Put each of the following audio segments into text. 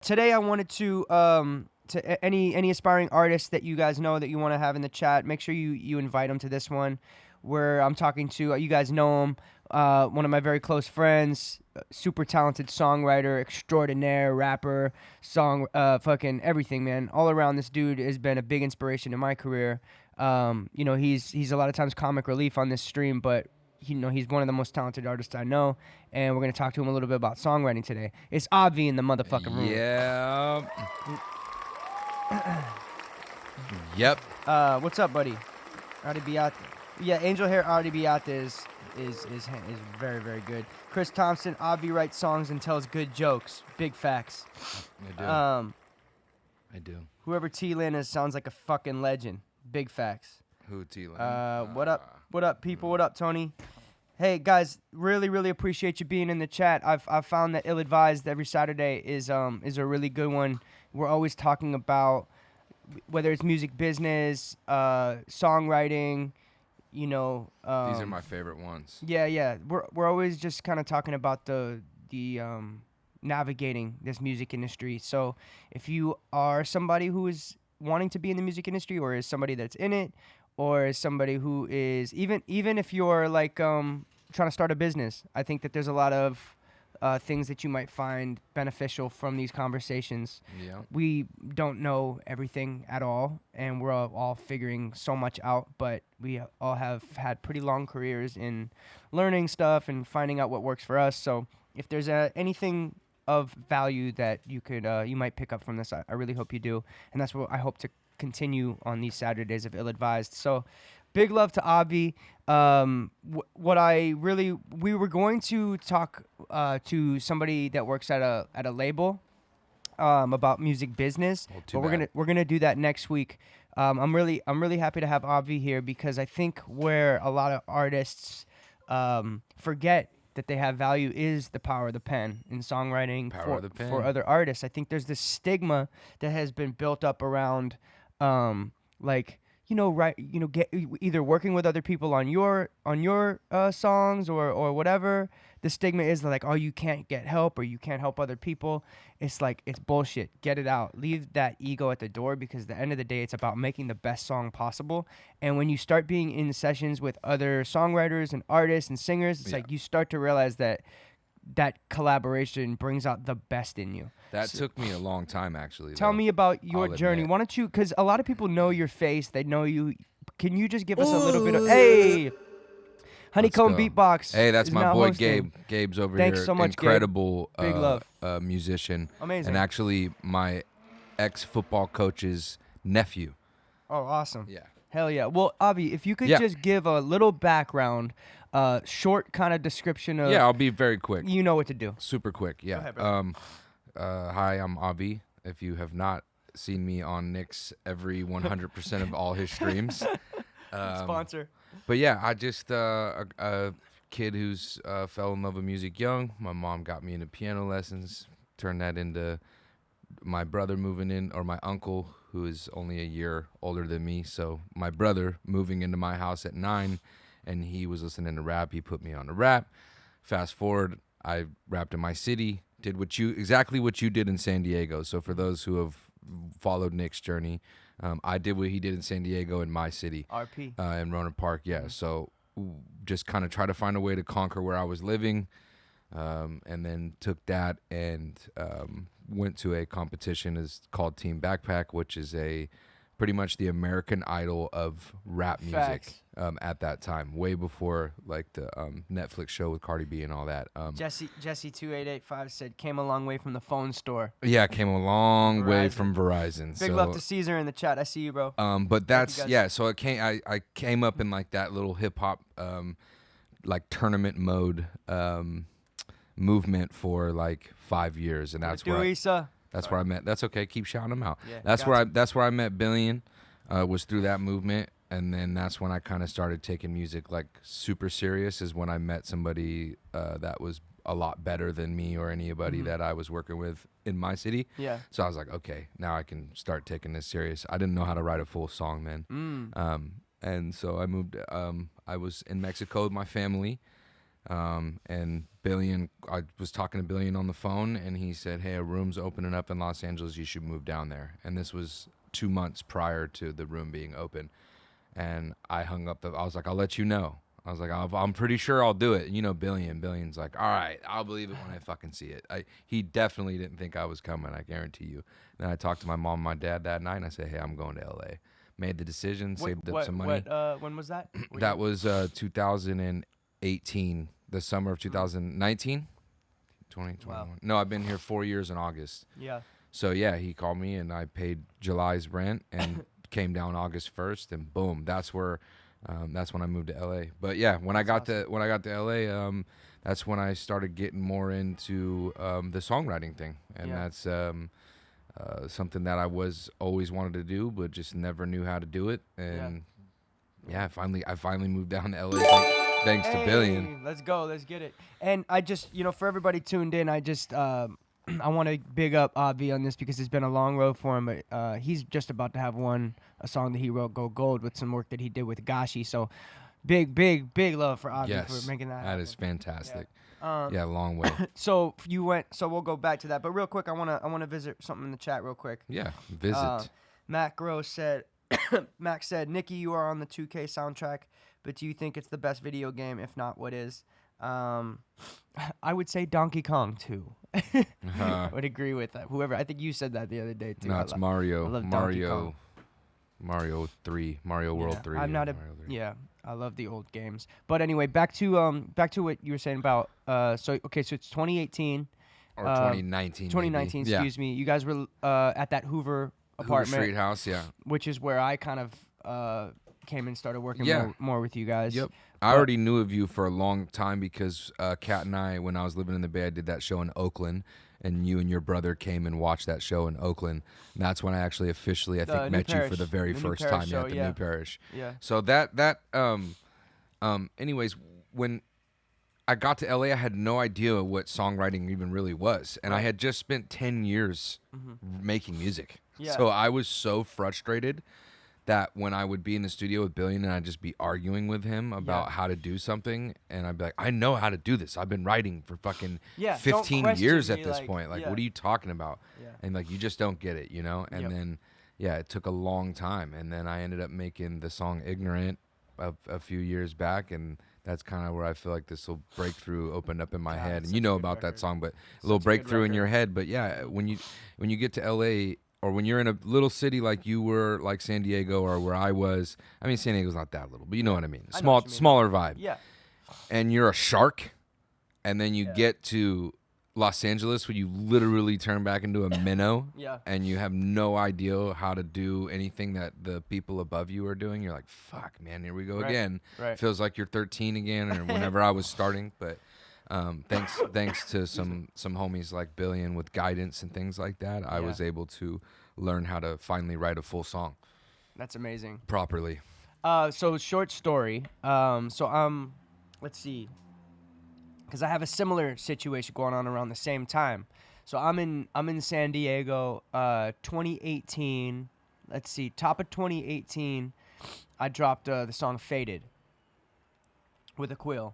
Today I wanted to any aspiring artists that you guys know that you want to have in the chat, make sure you invite them to this one, where I'm talking to you guys know him, one of my very close friends, super talented songwriter extraordinaire, rapper, fucking everything, man. All around, this dude has been a big inspiration in my career. He's a lot of times comic relief on this stream, but he's one of the most talented artists I know, and we're gonna talk to him a little bit about songwriting today. It's Obvi in the motherfucking room. Yeah. Yep. What's up, buddy? Ardibiate. Yeah, Angel Hair Ardibiate is very, very good. Chris Thompson, Obvi writes songs and tells good jokes. Big facts. I do. I do. Whoever T-Lin is sounds like a fucking legend. Big facts. Who T-Lin? What up? What up, people? What up, Tony? Hey, guys, really, really appreciate you being in the chat. I've found that Ill Advised every Saturday is a really good one. We're always talking about whether it's music business, songwriting, These are my favorite ones. Yeah. We're always just kind of talking about the navigating this music industry. So if you are somebody who is wanting to be in the music industry, or is somebody that's in it, or is somebody who is even if you're like trying to start a business, I think that there's a lot of things that you might find beneficial from these conversations. Yeah. We don't know everything at all, and we're all figuring so much out, but we all have had pretty long careers in learning stuff and finding out what works for us. So if there's anything of value that you might pick up from this, I really hope you do, and that's what I hope to continue on these Saturdays of Ill Advised. So big love to Obvi. We were going to talk to somebody that works at a label about music business, but we're gonna do that next week. I'm really happy to have Obvi here, because I think where a lot of artists forget that they have value is the power of the pen in songwriting for other artists. I think there's this stigma that has been built up around either working with other people on your songs or whatever. The stigma is like, oh, you can't get help, or you can't help other people. It's like, it's bullshit. Get it out. Leave that ego at the door, because at the end of the day, it's about making the best song possible. And when you start being in sessions with other songwriters and artists and singers, it's like you start to realize that collaboration brings out the best in you. That took me a long time, actually. Tell me about your journey. Why don't you, because a lot of people know your face, they know you. Can you just give us a little bit of, hey, Honeycomb Beatbox. Hey, that's my boy hosting. Gabe. Gabe's over Thanks here. So much, incredible Gabe. Big love. Musician. Amazing. And actually my ex-football coach's nephew. Oh, awesome. Yeah. Hell yeah. Well, Avi, if you could just give a little background, short kind of description of... Yeah, I'll be very quick. You know what to do. Super quick, yeah. Go ahead, brother. Hi, I'm Avi. If you have not seen me on Nick's every 100% of all his streams. Sponsor. But yeah, I just a kid who's fell in love with music young. My mom got me into piano lessons, turned that into my brother moving in, or my uncle, who is only a year older than me. So my brother moving into my house at 9, and he was listening to rap. He put me on to rap. Fast forward, I rapped in my city, did exactly what you did in San Diego. So for those who have followed Nick's journey, I did what he did in San Diego in my city. RP. In Rohnert Park, yeah. So just kind of try to find a way to conquer where I was living, and then took that and went to a competition called Team Backpack, which is pretty much the American Idol of rap music at that time, way before like the Netflix show with Cardi B and all that. Jesse 2885 said, came a long way from the phone store. Yeah, came a long way from Verizon. Big love to Caesar in the chat. I see you, bro. But that's so I came up in like that little hip hop like tournament mode movement for like 5 years, and that's where I met. That's okay. Keep shouting them out. Yeah, that's where I met Billion. Was through that movement, and then that's when I kind of started taking music like super serious. Is when I met somebody that was a lot better than me or anybody that I was working with in my city. Yeah. So I was like, okay, now I can start taking this serious. I didn't know how to write a full song then. And so I moved. I was in Mexico with my family, and Billion, I was talking to Billion on the phone, and he said, "Hey, a room's opening up in Los Angeles. You should move down there." And this was 2 months prior to the room being open. And I hung up. I was like, "I'll let you know." I was like, "I'm pretty sure I'll do it." And Billion's like, "All right, I'll believe it when I fucking see it." He definitely didn't think I was coming. I guarantee you. Then I talked to my mom and my dad that night, and I said, "Hey, I'm going to LA." Made the decision, saved up some money. When was that? That was 2018, the summer of 2019, 2021. Wow. No, I've been here 4 years in August. Yeah. So yeah, he called me and I paid July's rent and came down August 1st, and boom, that's when I moved to LA. But yeah, when I got to LA, that's when I started getting more into the songwriting thing, and that's something that I was always wanted to do, but just never knew how to do it. And I finally moved down to LA thanks to Billion. Let's go, let's get it. And I just, for everybody tuned in, I just I want to big up Obvi on this because it's been a long road for him, but he's just about to have a song that he wrote go gold with some work that he did with Gashi. So big love for Obvi for making that happen. That is fantastic. Long way. So we'll go back to that, but real quick, I want to visit something in the chat real quick. Yeah, visit. Matt Gross said, Max said, "Nicky, you are on the 2K soundtrack, but do you think it's the best video game? If not, what is?" I would say Donkey Kong 2. I would agree with that. Whoever, I think you said that the other day too. No, it's Mario. I love Mario 3, Mario World 3. I'm not I love the old games. But anyway, back to what you were saying about so it's 2018 or 2019. 2019, excuse me. You guys were at that Hoover apartment, Hoover Street house, which is where I kind of came and started working more with you guys. Yep. I already knew of you for a long time because Kat and I, when I was living in the Bay, I did that show in Oakland, and you and your brother came and watched that show in Oakland. And that's when I actually officially, met you for the very first time at the New Parish. Yeah. So anyways, when I got to LA, I had no idea what songwriting even really was, and I had just spent 10 years making music. Yeah. So I was so frustrated that when I would be in the studio with Billion and I'd just be arguing with him about how to do something, and I'd be like, "I know how to do this. I've been writing for fucking 15 years at this point. Like, what are you talking about?" Yeah. And like, you just don't get it, And then, it took a long time, and then I ended up making the song "Ignorant" a few years back, and that's kind of where I feel like this little breakthrough opened up in my head. And you know about that song, but a little breakthrough in your head. But yeah, when you get to LA. Or when you're in a little city like you were, like San Diego, or where I was. I mean, San Diego's not that little, but you know what I mean. Smaller vibe. Yeah. And you're a shark, and then you get to Los Angeles where you literally turn back into a minnow. And you have no idea how to do anything that the people above you are doing. You're like, fuck, man, here we go again. Right. Feels like you're 13 again, or whenever I was starting, but... thanks to some homies like Billion with guidance and things like that, I was able to learn how to finally write a full song. That's amazing. Properly. So short story. Let's see, because I have a similar situation going on around the same time. So I'm in San Diego, 2018. Let's see, top of 2018, I dropped the song "Faded" with Aquil.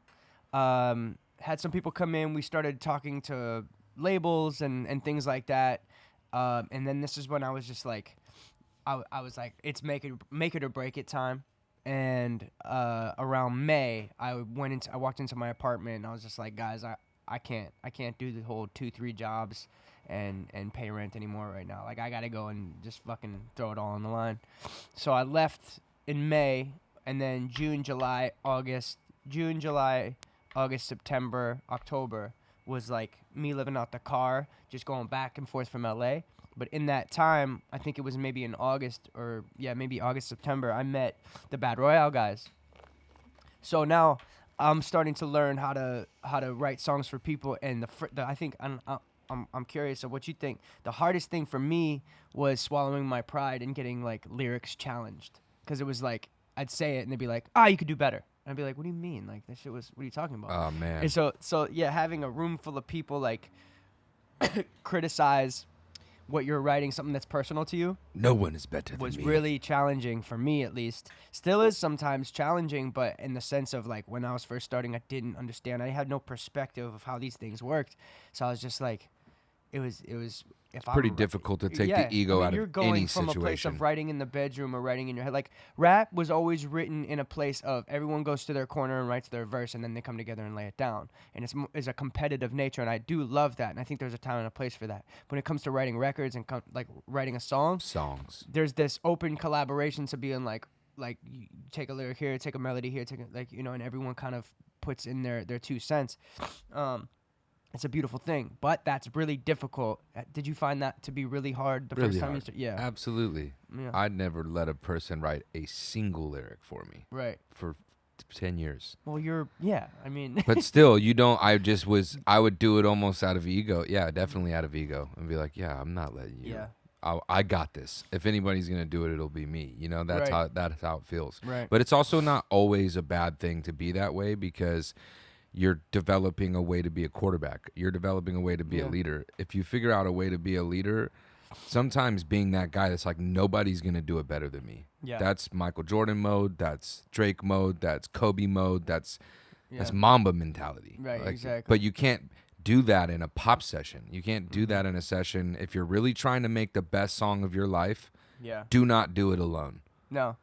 Had some people come in. We started talking to labels and things like that. And then this is when I was just like, I was like, it's make it or break it time. And around May, I walked into my apartment and I was just like, guys, I can't do the whole 2-3 jobs and pay rent anymore right now. Like, I gotta go and just fucking throw it all on the line. So I left in May, and then June, July, August, September, October was like me living out the car, just going back and forth from LA. But in that time, I think it was maybe in August maybe August, September, I met the Bad Royale guys. So now I'm starting to learn how to write songs for people. And I think I'm curious of what you think. The hardest thing for me was swallowing my pride and getting like lyrics challenged, because it was like I'd say it and they'd be like, you could do better. And I'd be like, what do you mean? Like, that shit was, what are you talking about? Oh, man. And so having a room full of people, like, criticize what you're writing, something that's personal to you, No one is better than was me. really challenging for me, at least. Still is sometimes challenging, but in the sense of like when I was first starting, I didn't understand. I had no perspective of how these things worked, so I was just like, it was. If Pretty I'm difficult to take yeah, the ego out you're of going any from a place situation. of writing in the bedroom or writing in your head. Like rap was always written in a place of everyone goes to their corner and writes their verse, and then they come together and lay it down. And it's a competitive nature, and I do love that. And I think there's a time and a place for that. When it comes to writing records and like writing a song, Songs. there's this open collaboration to being like you take a lyric here, take a melody here, take a, like and everyone kind of puts in their 2 cents. It's a beautiful thing, but that's really difficult. Did you find that to be really hard the Really first time hard. you started? Yeah. Absolutely. Yeah. I'd never let a person write a single lyric for me Right. for 10 years. Well, I mean. But still, I would do it almost out of ego. Yeah, definitely out of ego. And be like, yeah, I'm not letting you. Yeah. I got this. If anybody's going to do it, it'll be me. That's Right. that's how it feels. Right. But it's also not always a bad thing to be that way, because you're developing a way to be a quarterback. You're developing a way to be a leader. If you figure out a way to be a leader, sometimes being that guy that's like, nobody's going to do it better than me. Yeah. That's Michael Jordan mode. That's Drake mode. That's Kobe mode. That's Yeah. Mamba mentality. Right, exactly. But you can't do that in a pop session. You can't do that in a session. If you're really trying to make the best song of your life, Yeah. do not do it alone. No.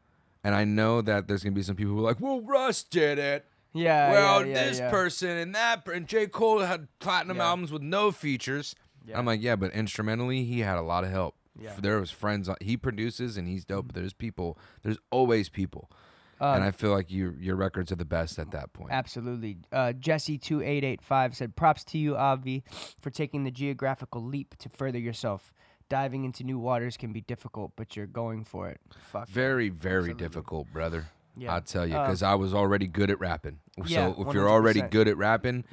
And I know that there's going to be some people who are like, well, Russ did it. Yeah. Well, yeah, this yeah. person and that, and J. Cole had platinum Yeah. albums with no features. Yeah. I'm like, yeah, but instrumentally, he had a lot of help. Yeah. There was friends. He produces and he's dope. But there's people. There's always people. And I feel like your records are the best at that point. Absolutely. Jesse2885 said, props to you, Obvi, for taking the geographical leap to further yourself. Diving into new waters can be difficult, but you're going for it. Fuck. Very, very Absolutely. difficult, brother. Yeah. I'll tell you, because I was already good at rapping. Yeah, So if you're already 100%. good at rapping,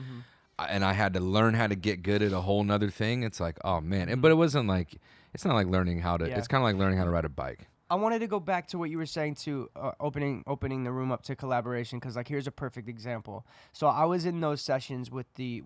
and I had to learn how to get good at a whole nother thing, it's like, oh man. But it wasn't like, it's not like learning how to. Yeah. It's kind of like learning how to ride a bike. I wanted to go back to what you were saying to opening the room up to collaboration, because like here's a perfect example. So I was in those sessions with the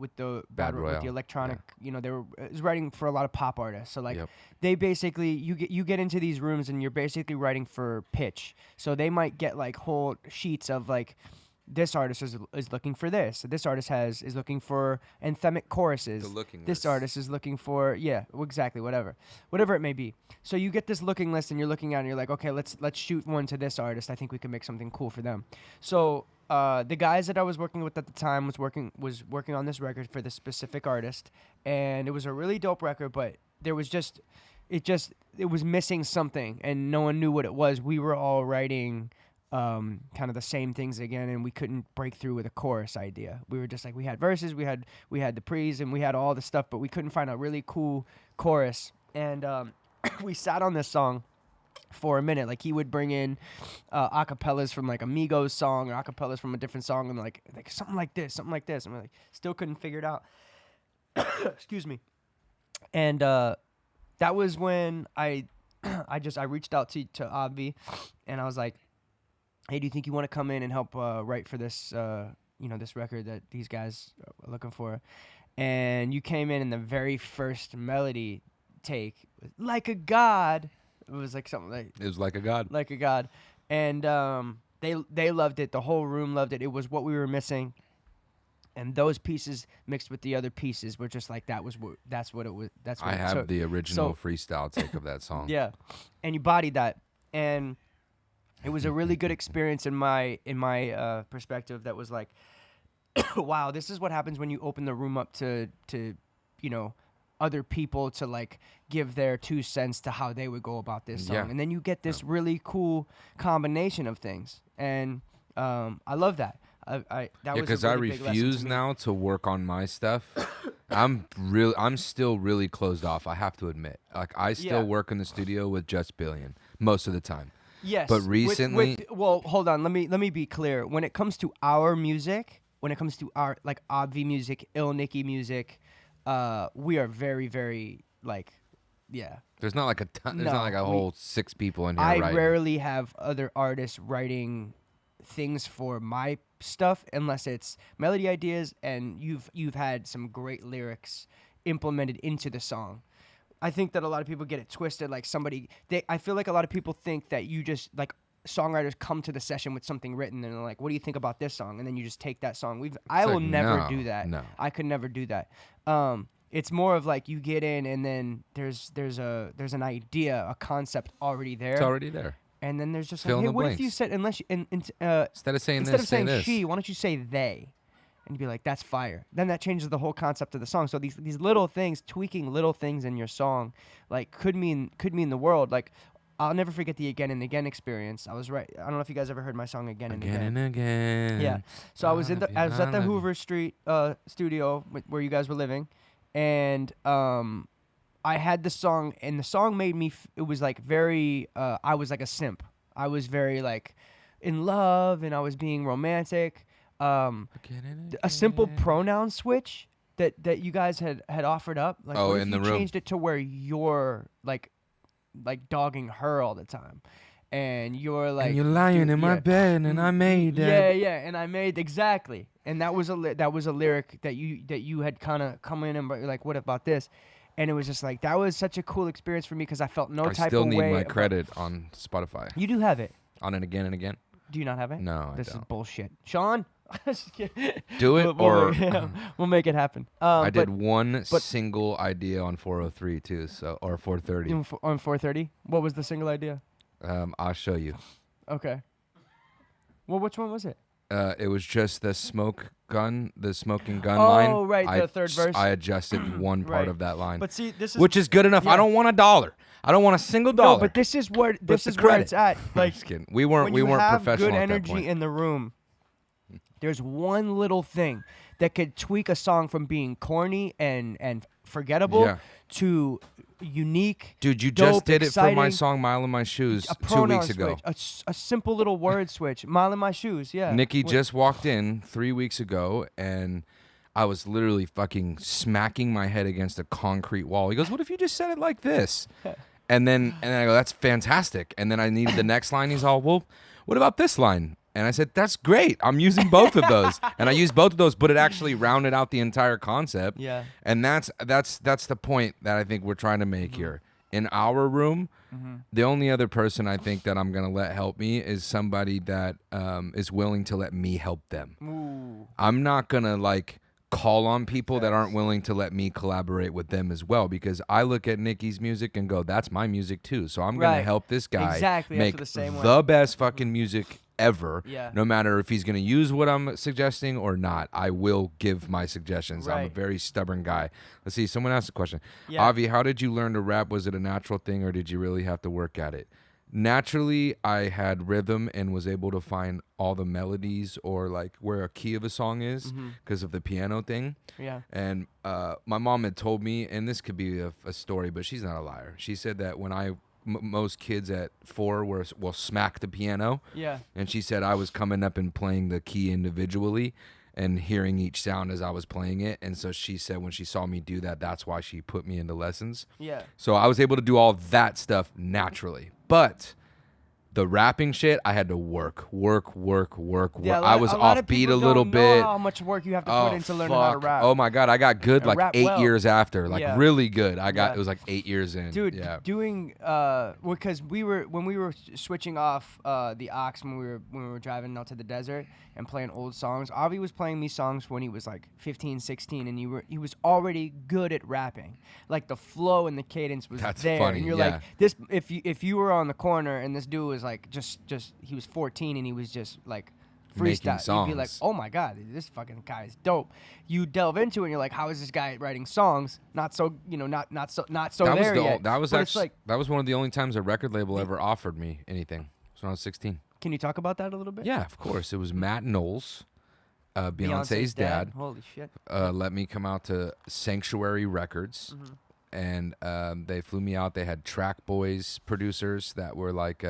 Bad with Royale. the electronic. They were it was writing for a lot of pop artists. So like Yep. they basically you get into these rooms and you're basically writing for pitch. So they might get like whole sheets of like, this artist is looking for this. This artist is looking for anthemic choruses. The looking This list. artist is looking for exactly whatever it may be. So you get this looking list and you're looking at it and you're like, okay, let's shoot one to this artist. I think we can make something cool for them. So the guys that I was working with at the time was working on this record for this specific artist, and it was a really dope record, but there was it was missing something and no one knew what it was. We were all writing kind of the same things again, and we couldn't break through with a chorus idea. We were just like, we had verses, we had the pre's, and we had all the stuff, but we couldn't find a really cool chorus. And we sat on this song for a minute. Like he would bring in acapellas from like a Migos song or acapellas from a different song, and like something like this, and we're like still couldn't figure it out. Excuse me. And that was when I reached out to Obvi, and I was like, hey, do you think you want to come in and help write for this, this record that these guys are looking for? And you came in, and the very first melody take was like a god. It was like something like It was like a god. like a god, and they loved it. The whole room loved it. It was what we were missing, and those pieces mixed with the other pieces were just like that's what it was. That's what I it have took. the original freestyle take of that song. Yeah, and you bodied that, and it was a really good experience in my perspective. That was like, wow, this is what happens when you open the room up to other people to like give their 2 cents to how they would go about this song, Yeah. and then you get this really cool combination of things, and I love that. That was Because a I really big lesson to refuse me. now to work on my stuff. I'm still really closed off. I have to admit, like I still Yeah. work in the studio with Just Billion most of the time. Yes, But recently- well, hold on. Let me be clear. When it comes to our music, when it comes to our like Obvi music, Nicky music, we are very, very like, yeah. There's not like a ton. There's No, not like a whole 6 people in here I writing. rarely have other artists writing things for my stuff unless it's melody ideas and you've had some great lyrics implemented into the song. I think that a lot of people get it twisted. Like I feel like a lot of people think that you just like songwriters come to the session with something written and they're like, what do you think about this song? And then you just take that song. I will never do that. No. I could never do that. It's more of like you get in and then there's an idea, a concept already there. It's already there. And then there's just Fill like, in hey, the what if blanks. you said, Instead of saying instead this, of saying say this. she, why don't you say they? And you'd be like, that's fire. Then that changes the whole concept of the song. So these little things, tweaking little things in your song, like could mean the world. Like I'll never forget the Again and Again experience. I was right. I don't know if you guys ever heard my song Again and Again. Again and again. Yeah. So I was at the Hoover Street studio where you guys were living, and I had the song, and the song made me. It was like very. I was like a simp. I was very like in love, and I was being romantic. A simple pronoun switch that you guys had offered up. Like, what if in you the room. changed it to where you're like dogging her all the time, and you're like, and you're lying in my bed, and I made that. Yeah, and I made exactly, and that was a lyric that you had kind of come in and you're like, what about this? And it was just like that was such a cool experience for me because I felt no type of way. I still need my credit on Spotify. You do have it. On it again and again. Do you not have it? No, this I don't. is bullshit, Sean. Do it we'll make it happen. I did one single idea on 403 too, or 430. On 430. What was the single idea? I'll show you. Okay. Well, which one was it? It was just the smoking gun line. Oh, right, the third verse. I adjusted one part of that line. But see, this is which is good enough. Yeah. I don't want $1. I don't want a single dollar. No, but this is where where it's at. Like, just kidding. We weren't when you have professional good at that energy point. in the room, there's one little thing that could tweak a song from being corny and forgettable to unique. Dude, you dope, just did exciting, it for my song "Mile in My Shoes" a 2 pronoun weeks ago. switch, a simple little word switch. Mile in my shoes. Yeah. Nicky just walked in 3 weeks ago, and I was literally fucking smacking my head against a concrete wall. He goes, "What if you just said it like this?" And then I go, "That's fantastic." And then I needed the next line. He's all, "Well, what about this line?" And I said, "That's great. I'm using both of those." And I used both of those, but it actually rounded out the entire concept. Yeah. And that's the point that I think we're trying to make here. In our room, the only other person I think that I'm going to let help me is somebody that is willing to let me help them. Ooh. I'm not going to like call on people that aren't willing to let me collaborate with them as well, because I look at Nicky's music and go, that's my music too. So I'm going to help this guy make the best fucking music ever. Yeah. No matter if he's going to use what I'm suggesting or not, I will give my suggestions. I'm a very stubborn guy. Let's see, someone asked a question. Yeah. Avi, how did you learn to rap? Was it a natural thing or did you really have to work at it? Naturally, I had rhythm and was able to find all the melodies or like where a key of a song is because of the piano thing. Yeah. And my mom had told me, and this could be a story, but she's not a liar. She said that when most kids at 4 will smack the piano. Yeah. And she said I was coming up and playing the key individually and hearing each sound as I was playing it. And so she said when she saw me do that, that's why she put me into lessons. Yeah. So I was able to do all that stuff naturally. But the rapping shit, I had to work. Yeah, I was off beat a little bit. How much work you have to put into learning how to rap? Oh my god, I got good like 8 years after, like really good. It was like 8 years in. Dude, doing because when we were switching off the aux when we were driving out to the desert and playing old songs. Avi was playing me songs when he was like 15, 16, and he was already good at rapping. Like the flow and the cadence was there. Funny, and you're like this. If you were on the corner and this dude was like just he was 14 and he was just like freestyle, you'd be like, oh my god, this fucking guy is dope. You delve into it and you're like, how is this guy writing songs? Not so that there yet. That was actually that was one of the only times a record label ever offered me anything. So when I was 16. Can you talk about that a little bit? Yeah, of course. It was Matt Knowles, Beyonce's dad. Holy shit. Let me come out to Sanctuary Records. And they flew me out. They had Track Boys producers that were like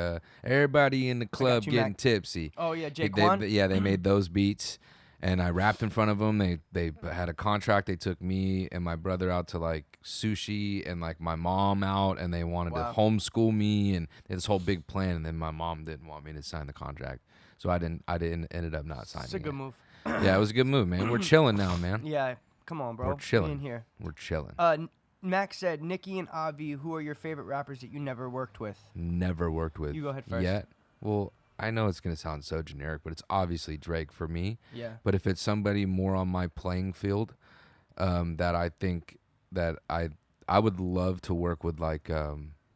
everybody in the club getting tipsy. Oh yeah, Jake Quan? They made those beats, and I rapped in front of them. They had a contract. They took me and my brother out to like sushi and like my mom out, and they wanted to homeschool me, and they had this whole big plan. And then my mom didn't want me to sign the contract, so I ended up not signing. It's a good move. Yeah, it was a good move, man. We're chilling now, man. Yeah, come on, bro. We're chilling. In here. We're chilling. Max said, Nicky and Obvi, who are your favorite rappers that you never worked with? Never worked with. You go ahead first. Yet. Well, I know it's going to sound so generic, but it's obviously Drake for me. Yeah. But if it's somebody more on my playing field, that I think that I would love to work with, like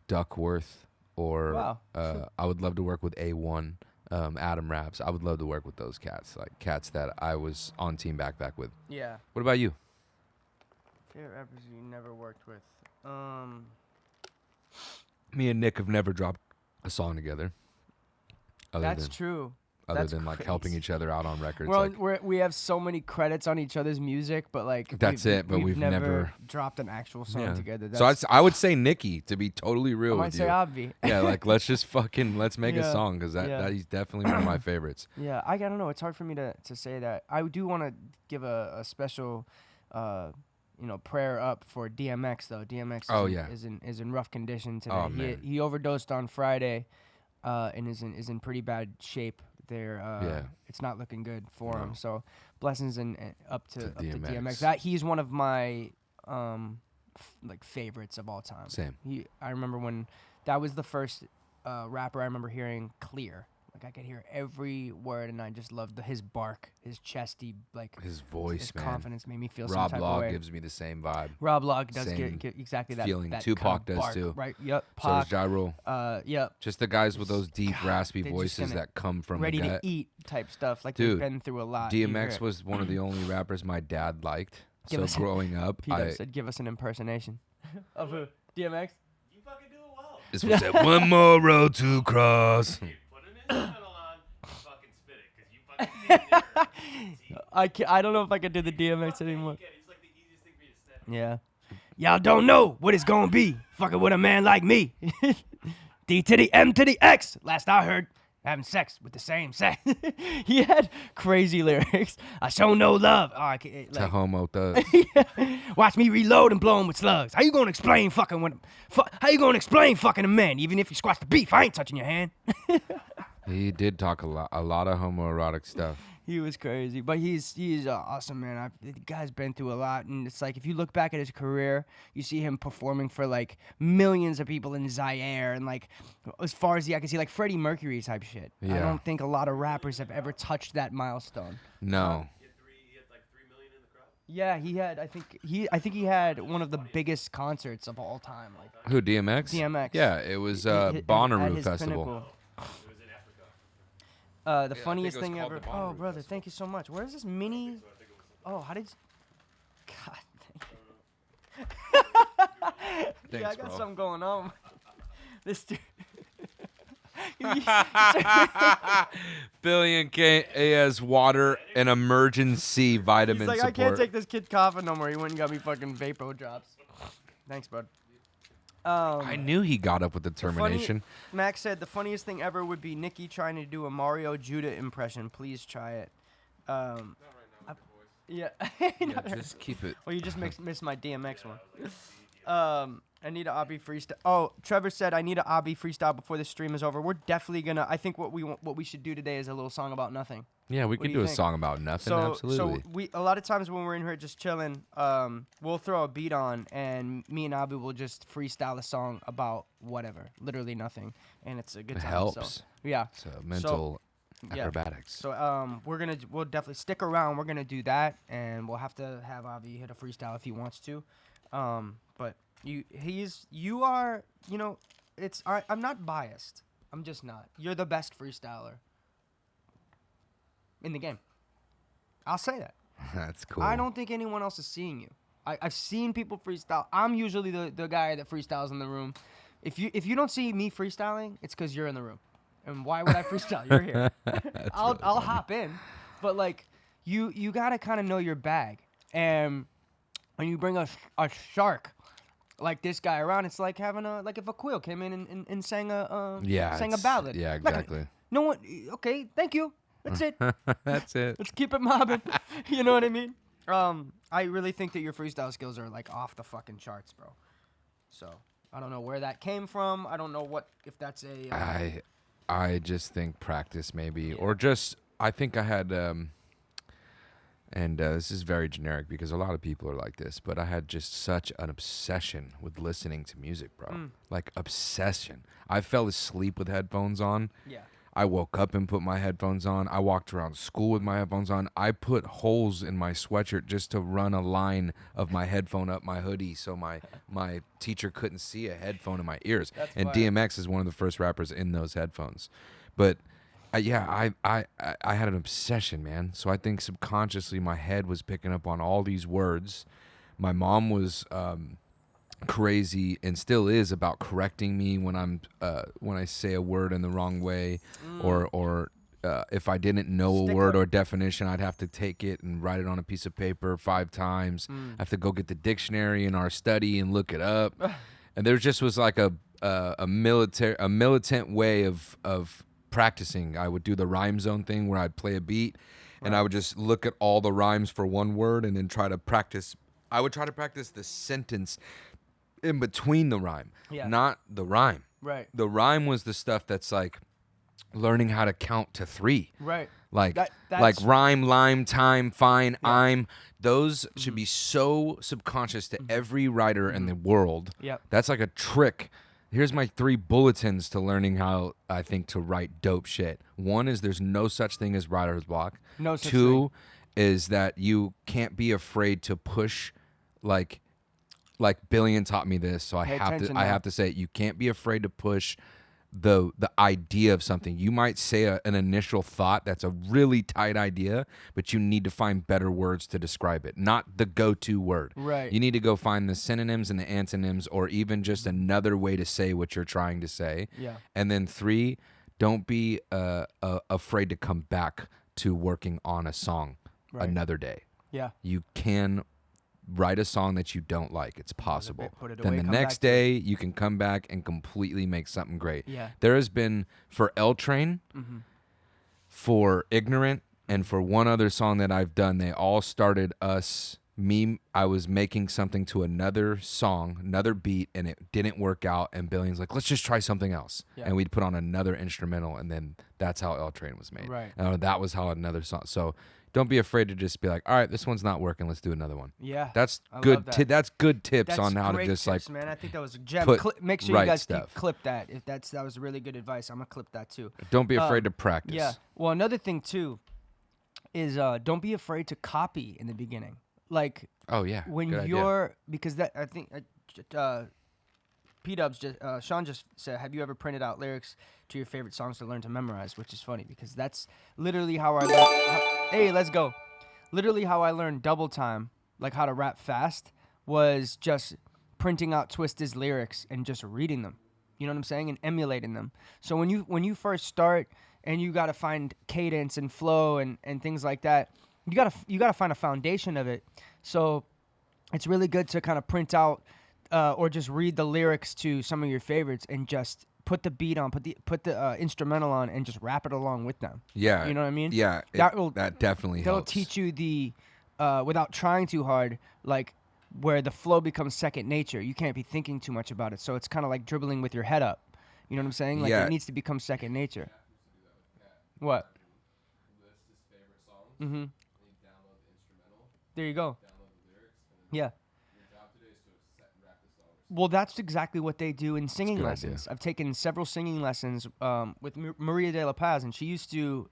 Duckworth, or Wow. I would love to work with A1, Adam Raps. I would love to work with those cats, like cats that I was on Team Backpack with. Yeah. What about you? Favorite rappers you never worked with? Me and Nick have never dropped a song together. That's true. Other That's than like helping crazy. each other out on records. Well, Like, we have so many credits on each other's music, but like That's it, but we've never dropped an actual song yeah. together. So I would say Nicky, to be totally real I might with say you. Obvi. Yeah, like let's make a Yeah. song, because that he's definitely one of my favorites. Yeah, I don't know. It's hard for me to say that. I do want to give a special, prayer up for DMX though. DMX is in rough condition today. Oh, man. He overdosed on Friday, and is in pretty bad shape. It's not looking good for him. So blessings and up to DMX. That he's one of my favorites of all time. Same. I remember when that was the first rapper I remember hearing clear. Like I could hear every word, and I just loved his bark, his chesty, like his voice, his man. confidence made me feel some Rob type Law of way. gives me the same vibe. Rob Log does Same get exactly that feeling. that Tupac kind of does bark, too. right? Yep. So does Pac. Ja Rule. Yep. Just the guys with those deep, raspy they're just voices gonna- that come from Ready the to gut. eat type stuff. Like Dude, they've been through a lot. You hear DMX it. was one of the only rappers my dad liked. Give So us- growing up, Peter said, "Give us an impersonation of who? DMX." You fucking do it well. this was that one more road to cross. Put an instrumental on, fucking spit it, because you fucking did it. I don't know if I could do the DMX anymore. It's like the easiest thing for you to snap. Yeah. Y'all don't know what it's gonna be. Fucking with a man like me. D to the M to the X. Last I heard, having sex with the same sex. He had crazy lyrics. I show no love. Oh, I can't, It's a like, homo thug. watch me reload and blow him with slugs. How you gonna explain fucking with how you gonna explain fucking a man? Even if you squash the beef, I ain't touching your hand. He did talk a lot of homoerotic stuff. He was crazy, but he's awesome, man. The guy's been through a lot, and it's like if you look back at his career, you see him performing for like millions of people in Zaire, and like as far as I can see, like Freddie Mercury type shit. I Yeah. don't think a lot of rappers have ever touched that milestone. No. He had like 3 million in the crowd. Yeah, he had. I think he had one of the biggest concerts of all time. Like Who, DMX? DMX. Yeah, it was at Bonnaroo his Festival. pinnacle. It was in Africa. The I think funniest it was thing called ever. the Oh, Bonnaroo brother, Festival. thank you so much. Where's this mini? Oh, how did? God, thank you. Yeah, Thanks, I got bro. something going on. This dude. Billion KAS water and emergency vitamin He's like, support. I can't take this kid coughing no more. He went and got me fucking Vapor drops. Thanks, bud. I knew he got up with the termination. Max said the funniest thing ever would be Nicky trying to do a Mario Judah impression. Please try it. Yeah. Yeah, just keep it. Well, you just missed my DMX one. I need an Obvi freestyle. Oh, Trevor said I need an Obvi freestyle before the stream is over. We're definitely gonna. I think what we should do today is a little song about nothing. Yeah, we What could do do you a think? song about nothing. So Absolutely. we a lot of times when we're in here just chilling, we'll throw a beat on, and me and Obvi will just freestyle a song about whatever, literally nothing, and it's a good It time. helps. So, yeah. It's mental yeah. acrobatics. So we'll definitely stick around. We're gonna do that, and we'll have to have Avi hit a freestyle if he wants to. But you are, I'm not biased. I'm just not. You're the best freestyler in the game. I'll say that. That's cool. I don't think anyone else is seeing you. I've seen people freestyle. I'm usually the guy that freestyles in the room. If you don't see me freestyling, it's because you're in the room. And why would I freestyle? You're here. I'll hop in, but like you gotta kind of know your bag. And when you bring a shark like this guy around, it's like having if a Quill came in and sang a ballad. Yeah, Like, exactly. no one. Okay, thank you. That's it. That's it. Let's keep it mobbing. You know what I mean? I really think that your freestyle skills are like off the fucking charts, bro. So I don't know where that came from. I don't know if that's a. I just think practice maybe, or just I think I had And this is very generic because a lot of people are like this, but I had just such an obsession with listening to music, bro. Like obsession. I fell asleep with headphones on. Yeah. I woke up and put my headphones on. I walked around school with my headphones on. I put holes in my sweatshirt just to run a line of my headphone up my hoodie so my teacher couldn't see a headphone in my ears. That's and fire. DMX is one of the first rappers in those headphones. But I had an obsession, man. So I think subconsciously my head was picking up on all these words. My mom was crazy and still is about correcting me when I say a word in the wrong way, or if I didn't know a word or definition, I'd have to take it and write it on a piece of paper 5 times. I have to go get the dictionary in our study and look it up. And there just was like a militant way of practicing. I would do the rhyme zone thing where I'd play a beat and I would just look at all the rhymes for one word and then try to practice. I would try to practice the sentence in between the rhyme, not the rhyme. Right. The rhyme was the stuff that's like learning how to count to 3. Right. Like rhyme, lime, time, fine, I'm. Those should be so subconscious to every writer in the world. Yep. That's like a trick. Here's my 3 bulletins to learning how I think to write dope shit. 1 is there's no such thing as writer's block. No such 2 is that you can't be afraid to push, like Billion taught me this, so I have to say it. You can't be afraid to push the idea of something. You might say an initial thought that's a really tight idea, but you need to find better words to describe it, not the go-to word. Right. You need to go find the synonyms and the antonyms, or even just another way to say what you're trying to say. Yeah. And then 3, don't be afraid to come back to working on a song another day. Yeah. You can write a song that you don't like. It's possible. Put it Then away, the come next back to it. day, you can come back and completely make something great. Yeah. There has been, for L Train, for Ignorant, and for one other song that I've done, they all started I was making something to another song, another beat, and it didn't work out, and Billion's like, let's just try something else. Yeah. And we'd put on another instrumental, and then that's how L Train was made. Right. That was how another song. So don't be afraid to just be like, all right, this one's not working, let's do another one. Yeah. That's I good. love that. That's good tips That's on how to great just tips, like man. I think that was a gem. Make sure right you guys stuff. clip that. If that was really good advice, I'm gonna clip that too. don't be afraid to practice. Yeah. Well, another thing too is don't be afraid to copy in the beginning. Like Oh yeah. when good you're idea. because that I think P-Dubs just Sean just said, have you ever printed out lyrics to your favorite songs to learn to memorize? Which is funny because that's literally how I learned. Hey, let's go. Literally how I learned double time, like how to rap fast, was just printing out Twisted's lyrics and just reading them. You know what I'm saying? And emulating them. So when you first start and you gotta find cadence and flow and things like that, you gotta find a foundation of it. So it's really good to kind of print out or just read the lyrics to some of your favorites and just put the beat on, put the instrumental on, and just rap it along with them. Yeah. You know what I mean? Yeah. That definitely That'll helps. teach you the without trying too hard, like where the flow becomes second nature. You can't be thinking too much about it. So it's kind of like dribbling with your head up. You know what I'm saying? Like it needs to become second nature. What? Mm-hmm. There you go. Yeah. Well, that's exactly what they do in singing good lessons. idea. I've taken several singing lessons with Maria de la Paz, and she used to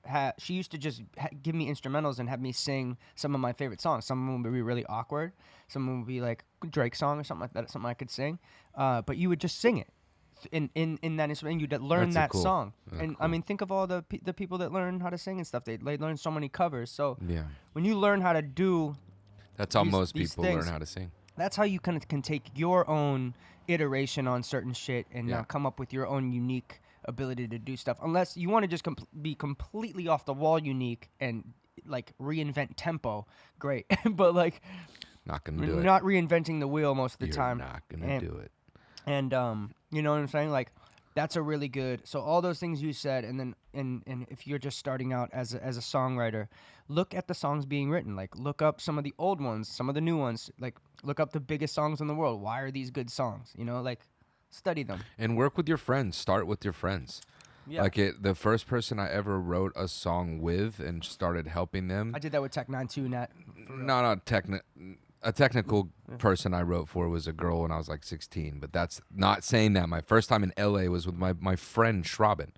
just give me instrumentals and have me sing some of my favorite songs. Some of them would be really awkward. Some of them would be like a Drake song or something like that, something I could sing. But you would just sing it in that instrument. You'd learn that cool. song. That's And cool. I mean, think of all the people that learn how to sing and stuff. They learn so many covers. So Yeah. when you learn how to do, That's how these- most these people things- learn how to sing. that's how you can take your own iteration on certain shit and Yeah. come up with your own unique ability to do stuff. Unless you want to just be completely off the wall unique and like reinvent tempo, great. But like Not gonna we're do it. not reinventing the wheel most of the You're time. not gonna And- do it. And you know what I'm saying? Like that's a really good. So all those things you said, and then and if you're just starting out as a songwriter, look at the songs being written. Like look up some of the old ones, some of the new ones. Like look up the biggest songs in the world. Why are these good songs? You know, like study them. And work with your friends. Start with your friends. Yeah. Like the first person I ever wrote a song with and started helping them. I did that with Tech 9 too, Nat. Not a technical person I wrote for was a girl when I was like 16, but that's not saying that. My first time in LA was with my friend Schraben.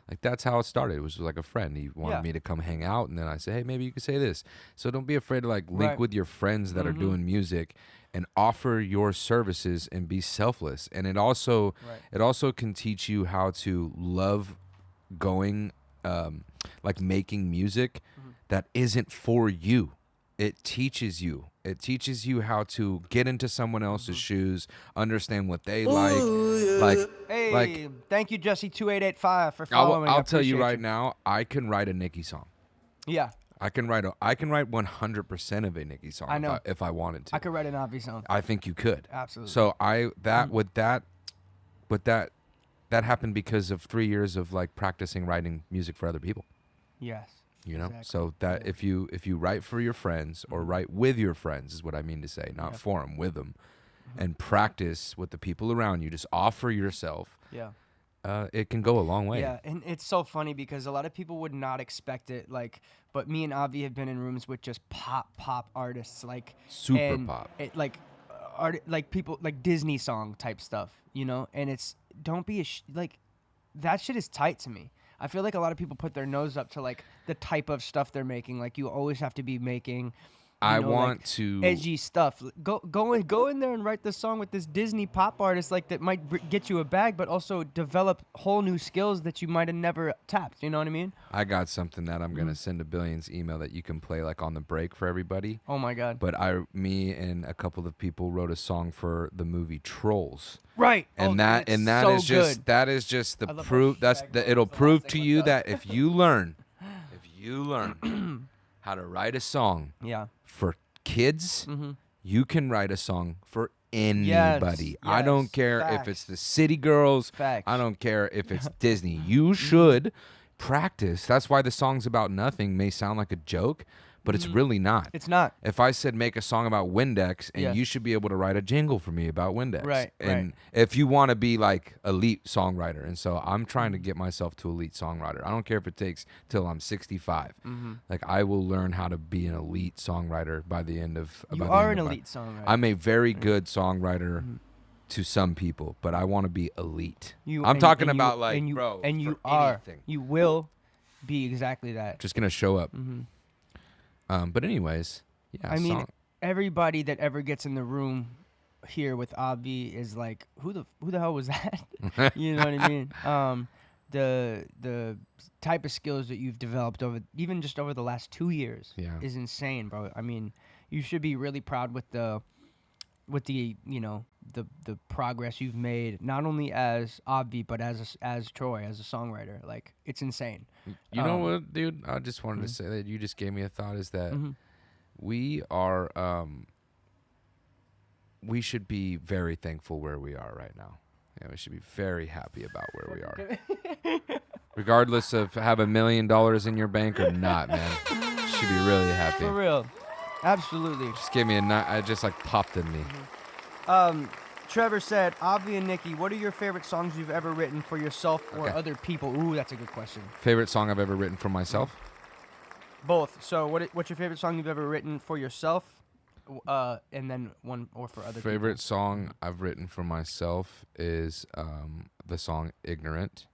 Like that's how it started. It was like a friend. He wanted me to come hang out, and then I said, hey, maybe you could say this. So don't be afraid to like link with your friends that are doing music and offer your services and be selfless. And it also can teach you how to love going like making music that isn't for you. It teaches you how to get into someone else's shoes, understand what they like. Hey, thank you, Jesse2885 for following. I'll tell you right now, I can write a Nicky song. Yeah. I can write 100% of a Nicky song. I know. If I wanted to. I could write an Obvi song. I think you could. Absolutely. So that happened because of 3 years of like practicing writing music for other people. Yes. You know, exactly. so that if you write for your friends or write with your friends is what I mean to say, not for them, with them, and practice with the people around you. Just offer yourself. Yeah. It can go a long way. Yeah, and it's so funny because a lot of people would not expect it. Like, but me and Avi have been in rooms with just pop artists, like Super pop, like like people like Disney song type stuff, you know. And it's don't be like that shit is tight to me. I feel like a lot of people put their nose up to like the type of stuff they're making. Like you always have to be making. I want like to edgy stuff. Go in there and write this song with this Disney pop artist like that might get you a bag, but also develop whole new skills that you might have never tapped. You know what I mean? I got something that I'm gonna send a Billions email that you can play like on the break for everybody. Oh my god! But me and a couple of people wrote a song for the movie Trolls. Right. And that so is just the proof. It'll prove to you that if you learn how to write a song. Yeah. For kids, you can write a song for anybody. Yes, I don't care if it's the City Girls. Facts. I don't care if it's Disney. You should practice. That's why the songs about nothing may sound like a joke, but it's really not. It's not. If I said make a song about Windex, and you should be able to write a jingle for me about Windex. Right. And if you want to be like elite songwriter, and so I'm trying to get myself to elite songwriter. I don't care if it takes till I'm 65. Like I will learn how to be an elite songwriter by the end of. You are an elite songwriter. I'm a very good songwriter to some people, but I want to be elite. I'm talking about bro. And you are. Anything. You will be exactly that. Just gonna show up. But anyways, yeah. I mean, everybody that ever gets in the room here with Obvi is like, who the hell was that? You know what I mean? The type of skills that you've developed over the last 2 years is insane, bro. I mean, you should be really proud with the the progress you've made, not only as Obvi but as Troy, as a songwriter. Like, it's insane. You know what, dude? I just wanted to say that you just gave me a thought. Is that we are we should be very thankful where we are right now. Yeah, we should be very happy about where we are. Regardless of have $1 million in your bank or not, man. You should be really happy. For real. Absolutely. Just gave me I just like popped in me. Trevor said, Obvi and Nicky, what are your favorite songs you've ever written for yourself or other people? Ooh, that's a good question. Favorite song I've ever written for myself? Both. So what's your favorite song you've ever written for yourself? And then one or for other people? Favorite song I've written for myself is the song Ignorant.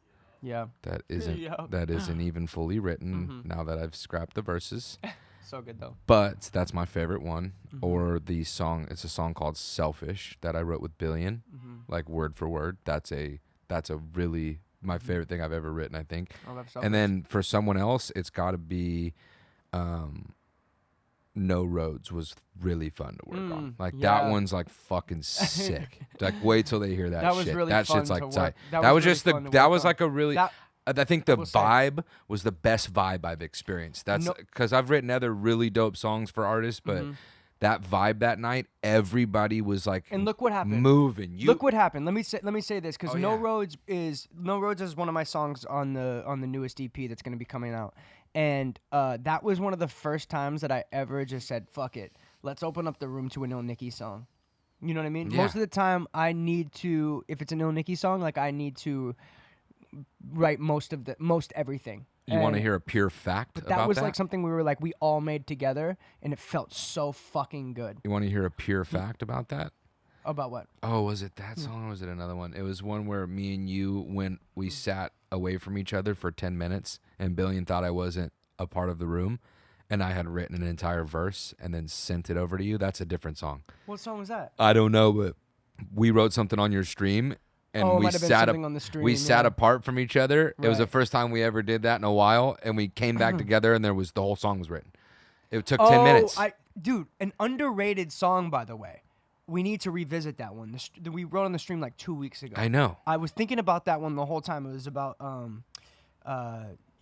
Yeah. That isn't even fully written now that I've scrapped the verses. So good though. But that's my favorite one. Or the song, it's a song called Selfish that I wrote with Billion, like word for word. That's a really my favorite thing I've ever written, I think. I love Selfish. And then for someone else, it's got to be No Roads was really fun to work on. Like that one's like fucking sick. Like wait till they hear that, that shit. Was really that fun shit's like to tight. work. That was really just fun to that work was on. like a really I think the vibe was the best vibe I've experienced. That's because I've written other really dope songs for artists, but that vibe that night, everybody was like, and look what happened, moving. Look what happened. Let me say this because No Yeah. Roads is one of my songs on the newest EP that's going to be coming out, and that was one of the first times that I ever just said, "Fuck it, let's open up the room to an Ill Nicky song." You know what I mean? Yeah. Most of the time, I need to, if it's an Ill Nicky song, like I need to write most everything. You want to And- hear a pure fact But about that was like something we all made together, and it felt so fucking good. You want to hear a pure fact about that? About what? Oh, was it that song or was it another one? It was one where me and you, when we sat away from each other for 10 minutes, and Billion thought I wasn't a part of the room, and I had written an entire verse and then sent it over to you. That's a different song. What song was that? I don't know, but we wrote something on your stream, and Oh, it we might have been sat something on the stream, we sat yeah. apart from each other. It was the Right. first time we ever did that in a while, and we came back together, and the whole song was written. It took 10 minutes. Dude, an underrated song, by the way. We need to revisit that one. We wrote on the stream like 2 weeks ago. I know. I was thinking about that one the whole time. It was about,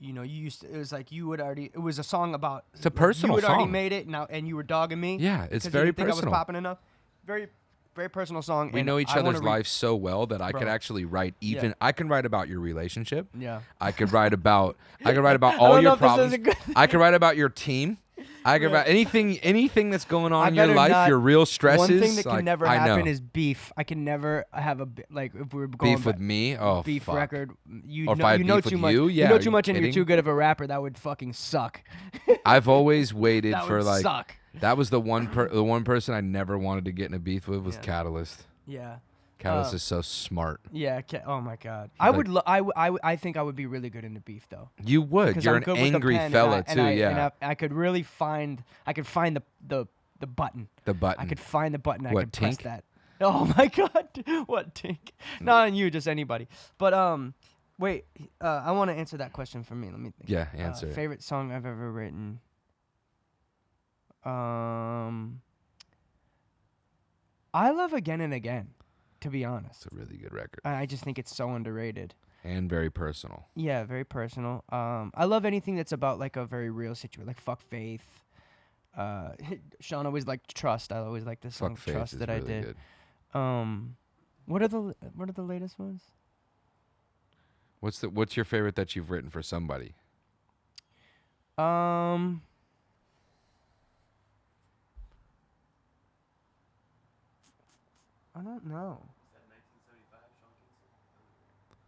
it was like you would already. It was a song about. It's a personal You had already song. made it now, and you were dogging me. Yeah, it's 'cause very you didn't think personal. I was popping enough. Very, very personal song. We and know each I wanna other's lives so well that I could Bro. actually write even. Yeah. I can write about your relationship. Yeah. I could write about. I could write about I all don't know your if this is problems. a good I could write about your team. I could write anything that's going on I in your better life. not- Your real stresses. One thing that can like, never I happen know. is beef. I can never have like if we're going beef with back- me. Oh, beef fuck. record. You Or if know, I had you know beef too with much. you? Yeah, know are too you much, and you're kidding? too good of a rapper. That would fucking suck. I've always waited That for would like. suck. That was the one person I never wanted to get in a beef with was Yeah. Catalyst. Yeah. Catalyst is so smart. Yeah. Oh my god. I like- would. I think I would be really good in the beef though. You would. Because You're I'm an good with the angry pen, and fella I- too. and yeah. I could really find. I could find the button. The button. I could find the button. I What, could press Tink? that. Oh my god. What Tink? Not on you, just anybody. But wait. I want to answer that question for me. Let me think. Yeah. Answer. it. Favorite song I've ever written. I love Again and Again, to be honest. It's a really good record I just think it's so underrated. and very personal. Yeah, very personal. I love anything that's about like a very real situation, like Fuck Faith. Sean always liked Trust. I always liked the song Fuck Faith Trust is that really I did. good. What are the latest ones? What's your favorite that you've written for somebody? I don't know.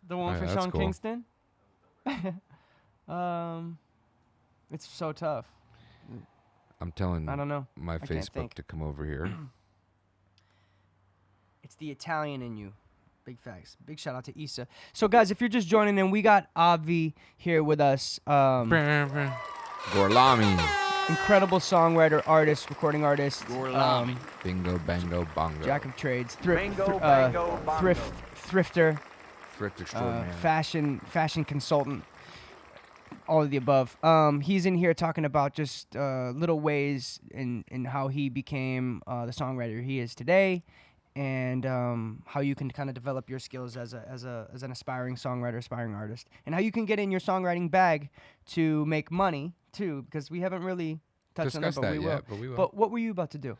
The one Oh, for yeah, that's Sean cool. Kingston? It's so tough. I'm telling I don't know. my can't Facebook think. to come over here. It's the Italian in you. Big facts. Big shout out to Issa. So guys, if you're just joining in, we got Obvi here with us. Gorlami. Incredible songwriter, artist, recording artist. Bingo, bango, bongo. Jack of trades. Bingo, bango, bongo. Thrifter. Thrift extraordinaire. Fashion consultant, all of the above. He's in here talking about just little ways in how he became the songwriter he is today, and how you can kind of develop your skills as an aspiring songwriter, aspiring artist, and how you can get in your songwriting bag to make money too, because we haven't really touched on that, Discussed but that we yet, will. but we will. But what were you about to do?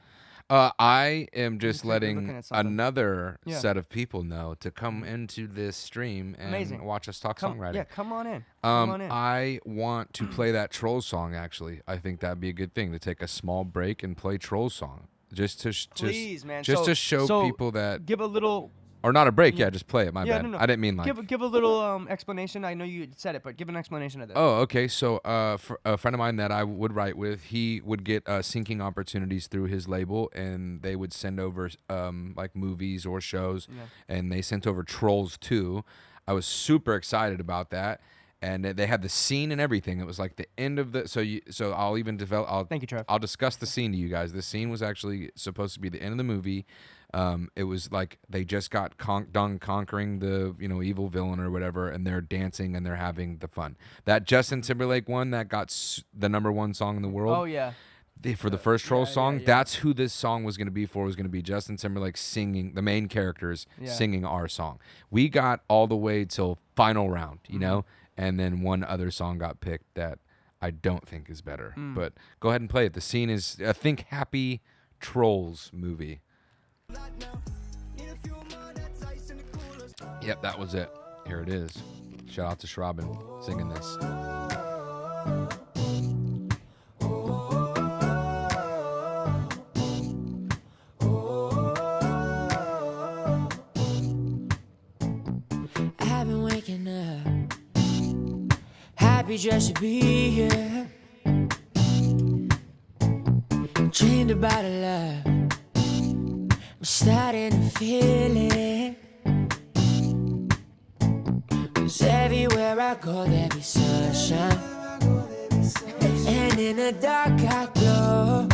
I am just Looks like you're letting looking at something. another Yeah. set of people know to come into this stream and Amazing. watch us talk Come, songwriting. yeah, come on in. Come on in. I want to play that Trolls song. Actually, I think that'd be a good thing to take a small break and play Trolls song, just to Please, man. just So- to show so people that, give a little. or not a break. Yeah, just play it. My Yeah, bad. no, no. I didn't mean like. Give a little explanation. I know you said it, but give an explanation of this. Oh, okay. So, for a friend of mine that I would write with, he would get syncing opportunities through his label, and they would send over like movies or shows, Yeah. and they sent over Trolls 2. I was super excited about that, and they had the scene and everything. It was like the end of the. So I'll even develop. Thank you, Trev. I'll discuss the scene to you guys. The scene was actually supposed to be the end of the movie. It was like they just got done conquering the evil villain or whatever, and they're dancing and they're having the fun. That Justin Timberlake one that got the #1 song in the world. Oh yeah. For the first Troll yeah, song, yeah. that's who this song was going to be for. It was going to be Justin Timberlake singing, the main characters Yeah. singing our song. We got all the way till final round, Mm-hmm. and then one other song got picked that I don't think is better. Mm. But go ahead and play it. The scene is, I think, Happy Trolls movie. Yep, that was it. Here it is. Shout out to Schraben singing this. I've been waking waking up, happy just to be here. Dreamed about a love, I'm starting to feel it. 'Cause everywhere I go there be sunshine, and in the dark I glow.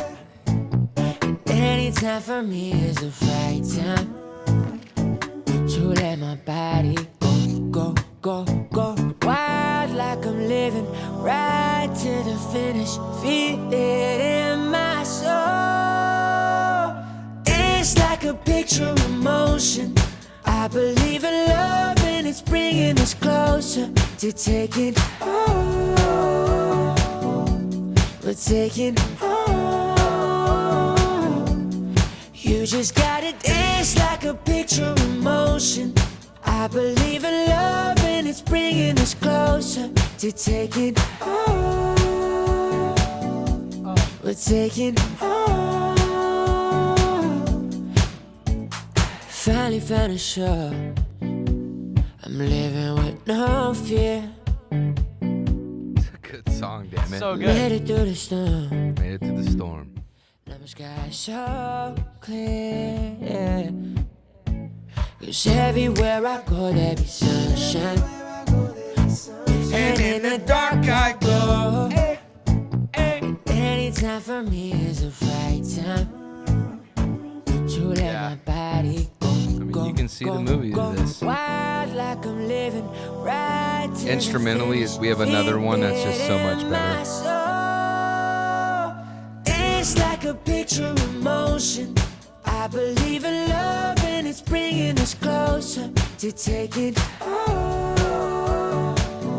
And anytime for me is a right time to let my body go, go, go, go. Wild like I'm living right to the finish. Feel it in my soul. It's like a picture of motion. I believe in love and it's bringing us closer to taking home. We're taking home. You just gotta dance like a picture of motion. I believe in love and it's bringing us closer to taking home. We're taking home. Finally found a shore. I'm living with no fear. It's a good song, damn it. So Made good. it through the storm. Made it through the storm. Now the sky so clear. 'Cause everywhere I go there be sunshine, and in the dark I go. Anytime for me is a right time to let my body go. You can see the movie of this. Wild like I'm living right to Instrumentally, the we have another one that's just so much better. It's like a picture of motion. I believe in love and it's bringing us closer to taking home.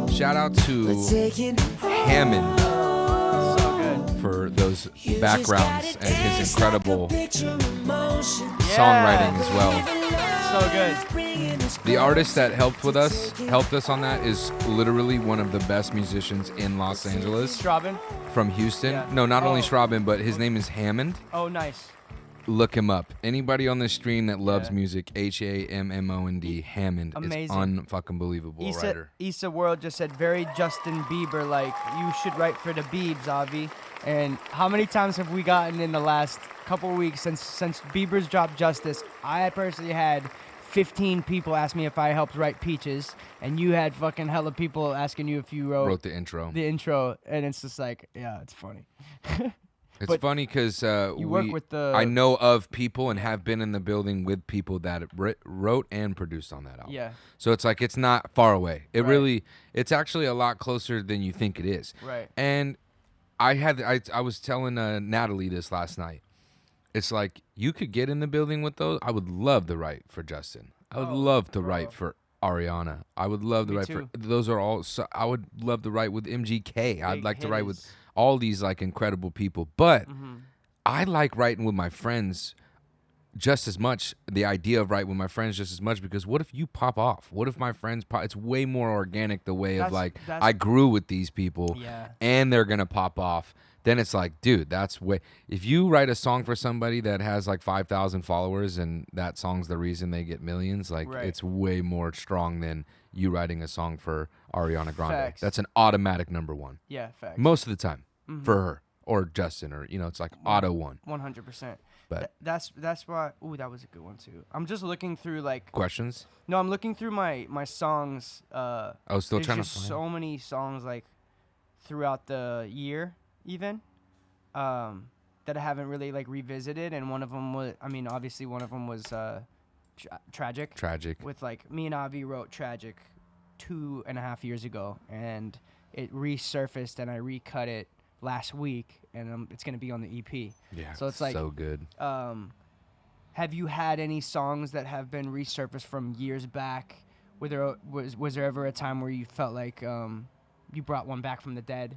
Shout out to We're taking Hammond So good. for those You just backgrounds gotta and his dance incredible like a picture of motion. songwriting as well. So good. The artist that helped us on that is literally one of the best musicians in Los Angeles Robin. from Houston. Yeah. No, not only Oh. Schraubin, but his name is Hammond. Oh, nice. Look him up. Anybody on the stream that loves Yeah. music, Hammond, Hammond. Amazing. It's unfucking believable writer. Issa World just said, very Justin Bieber, like, you should write for the Biebs, Obvi. And how many times have we gotten in the last couple weeks since Bieber's dropped Justice? I personally had 15 people ask me if I helped write Peaches, and you had fucking hella people asking you if you Wrote the intro. the intro, and it's just like, yeah, it's funny. It's but funny because you work with the- I know of people and have been in the building with people that wrote and produced on that album. Yeah. So it's like it's not far away. It Right. really, it's actually a lot closer than you think it is. Right. And I was telling Natalie this last night. It's like you could get in the building with those. I would love to write for Justin. I would love to write for Ariana. I would love to Me write too. for those are all. So I would love to write with MGK. I'd Big like to write with hitters. all these like incredible people. But Mm-hmm. I like writing with my friends just as much. The idea of writing with my friends just as much because what if you pop off? What if my friends pop? It's way more organic the way of like That's- I grew with these people Yeah. and they're gonna pop off. Then it's like, dude, that's way. If you write a song for somebody that has like 5,000 followers and that song's the reason they get millions, like Right. it's way more strong than you writing a song for Ariana Grande. Facts. That's an automatic number one Yeah, facts. most of the time Mm-hmm. for her or Justin or it's like auto one. 100%. But- That's why. Ooh, that was a good one too. I'm just looking through like. Questions? No, I'm looking through my songs. I was still There's trying to just find. so many songs like throughout the year, even that I haven't really like revisited. And one of them was, I mean, obviously one of them was Tragic. Tragic. With like me and Avi wrote Tragic 2.5 years ago, and it resurfaced, and I recut it last week, and it's gonna be on the EP. Yeah. So it's like so good. have you had any songs that have been resurfaced from years back? Was there ever a time where you felt like you brought one back from the dead?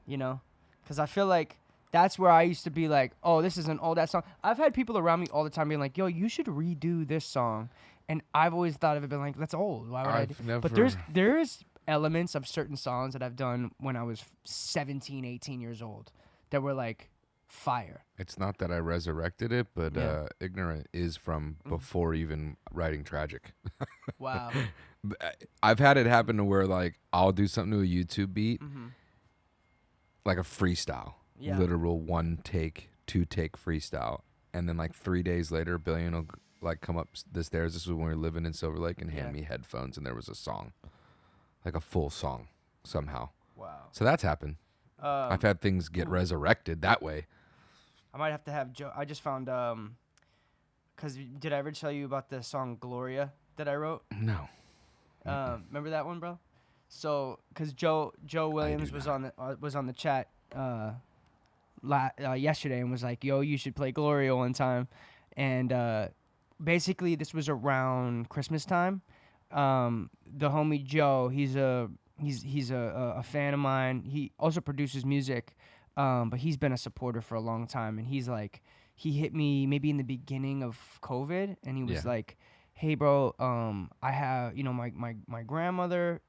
You know, because I feel like that's where I used to be like, oh, this is an old ass song. I've had people around me all the time being like, yo, you should redo this song, and I've always thought of it being like, that's old. Why would I? I've But there's elements of certain songs that I've done when I was 17, 18 years old that were like fire. It's not that I resurrected it, but Yeah. Ignorant is from before even writing Tragic. Wow. I've had it happen to where like I'll do something to a YouTube beat, like a freestyle, literal 1 take, 2 take freestyle, and then like 3 days later, Billion will like come up the stairs. This was when we were living in Silver Lake, and hand me headphones, and there was a song, like a full song somehow. Wow. So that's happened. I've had things get resurrected that way. I might have to have Joe. I just found because did I ever tell you about the song Gloria that I wrote? No. Remember that one, bro? So, because Joe Williams was on the chat yesterday and was like, "Yo, you should play Gloria one time," and basically this was around Christmas time. The homie Joe, he's a fan of mine. He also produces music, but he's been a supporter for a long time. And he's like, he hit me maybe in the beginning of COVID, and he was like, "Hey, bro, I have, my grandmother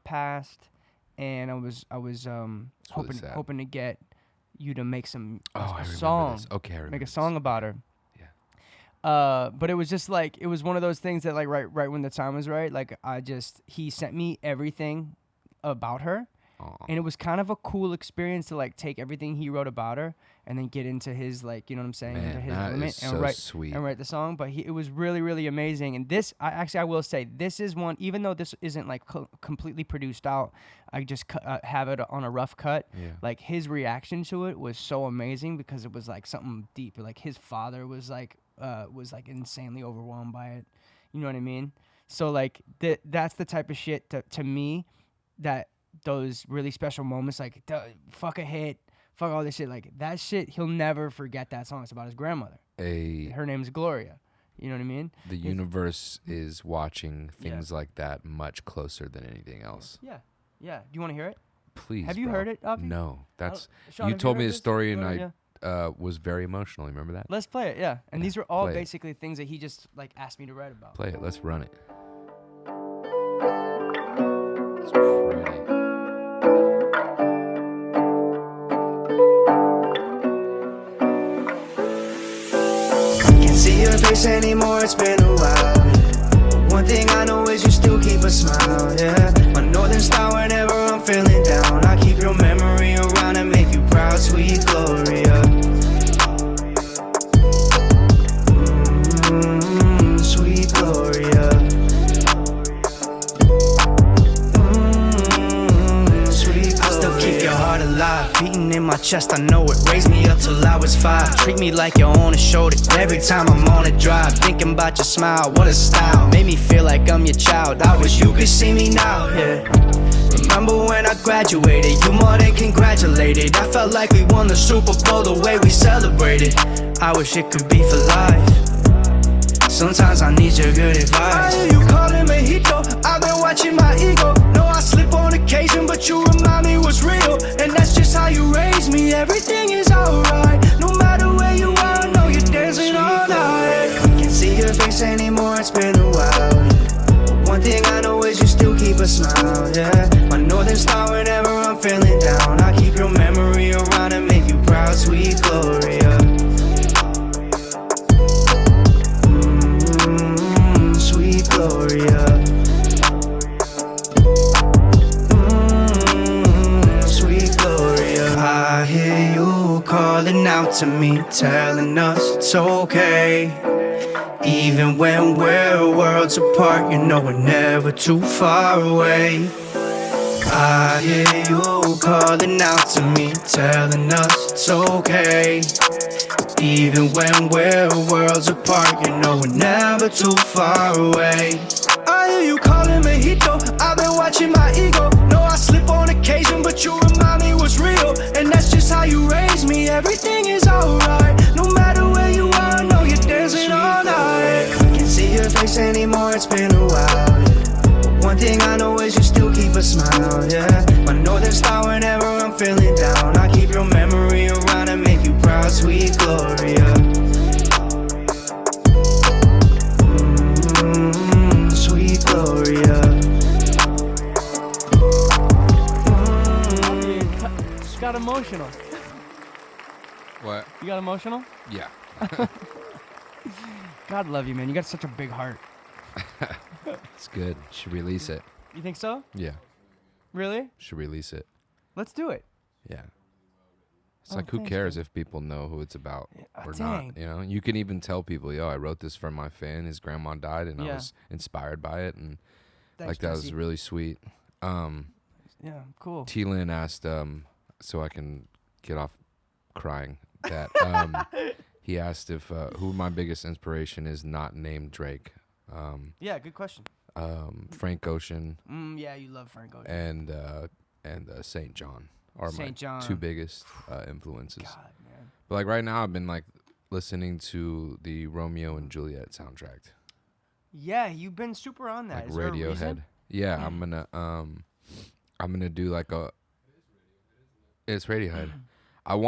passed, and I was hoping to get you to make a song. Okay, I remember make a this. song about her." But it was just like, it was one of those things that like right when the time was right, like he sent me everything about her. Aww. And it was kind of a cool experience to like take everything he wrote about her and then get into his, like, you know what I'm saying, Man, into his that element is and so write sweet. and write the song. But it was really, really amazing. And this, I will say, this is one, even though this isn't like completely produced out, I just have it on a rough cut. Yeah. Like his reaction to it was so amazing because it was like something deep. Like his father was like insanely overwhelmed by it. You know what I mean? So like that's the type of shit to me that those really special moments, like fuck a hit, fuck all this shit, like that shit, he'll never forget that song. It's about his grandmother. Her name's Gloria. You know what I mean? The universe is watching things like that much closer than anything else. Yeah. Do you want to hear it? Please. Have you bro. heard it, Obvi? No. That's Sean, you have told heard me the this? story, and Yeah. I was very emotional. You remember that? Let's play it, yeah. And these were all play it. basically things that he just like asked me to write about. Play it. Let's run it. It's pretty. Can't see your face anymore, it's been a while. One thing I know is you still keep a smile, yeah. My northern star whenever I'm feeling down. I keep your memory around and make you proud, sweet Gloria. Sweet Gloria. Sweet Gloria. I still keep your heart alive, beating in my chest. I know it raised me up till I was 5. Treat me like you own a shoulder every time I'm on a drive. Thinking about your smile, what a style. Made me feel like I'm your child. I wish you could see me now, yeah. Remember when I graduated, you more than congratulated. I felt like we won the Super Bowl the way we celebrated. I wish it could be for life. Sometimes I need your good advice. I hear you calling mojito, I've been watching my ego. Know I slip on occasion, but you remind me what's real. And that's just how you raised me, everything is alright. No matter where you are, I know you're dancing all night. Can't see your face anymore, it's been a while. One thing I know is you still keep a smile, yeah. My northern star whenever I'm feeling down. I keep your memory around and make you proud, sweet Gloria. Sweet Gloria. Sweet Gloria. I hear you calling out to me, telling us it's okay. Even when we're worlds apart, you know we're never too far away. I hear you calling out to me, telling us it's okay. Even when we're worlds apart, you know we're never too far away. I hear you calling mojito, I've been watching my ego. Know I slip on occasion, but you remind me what's real. And that's just how you raised me, everything is alright. No matter where you are, I know you're dancing all night. Can't see your face anymore, it's been a while, yeah. One thing I know is you still keep a smile, yeah. My northern star whenever I'm feeling down. I keep your memory around and make you proud, sweet Gloria. Sweet Gloria. You got emotional. What? You got emotional? Yeah. God love you, man. You got such a big heart. It's good. Should release it. You think so? Yeah. Really? Should release it. Let's do it. Yeah. It's Oh, like, who thanks, cares man. if people know who it's about or dang. not? You know, you can even tell people, yo, I wrote this for my fan. His grandma died, and I Yeah. was inspired by it, and Thanks, like that was Jesse. really sweet. Yeah, cool. T-Lin asked, so I can get off crying, that he asked if who my biggest inspiration is, not named Drake. Yeah, good question. Frank Ocean Yeah, you love Frank Ocean. and Saint John are my Saint John. two biggest influences. God, man. But like right now, I've been like listening to the Romeo and Juliet soundtrack, Yeah, you've been super on that. like Is there a Radiohead. reason? Yeah, I'm gonna do like a. It's Radiohead. I'm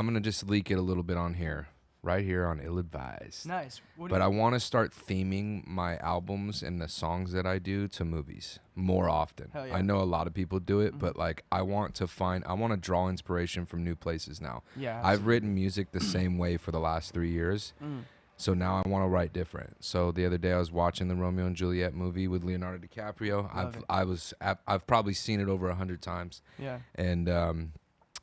gonna just leak it a little bit on here, right here on Ill Advised. Nice. But I want to start theming my albums and the songs that I do to movies more often. Hell yeah. I know a lot of people do it, but like I want to draw inspiration from new places now. Yeah. I've written music the same way for the last 3 years. So now I want to write different. So the other day I was watching the Romeo and Juliet movie with Leonardo DiCaprio. I've probably seen it over 100 times. Yeah. And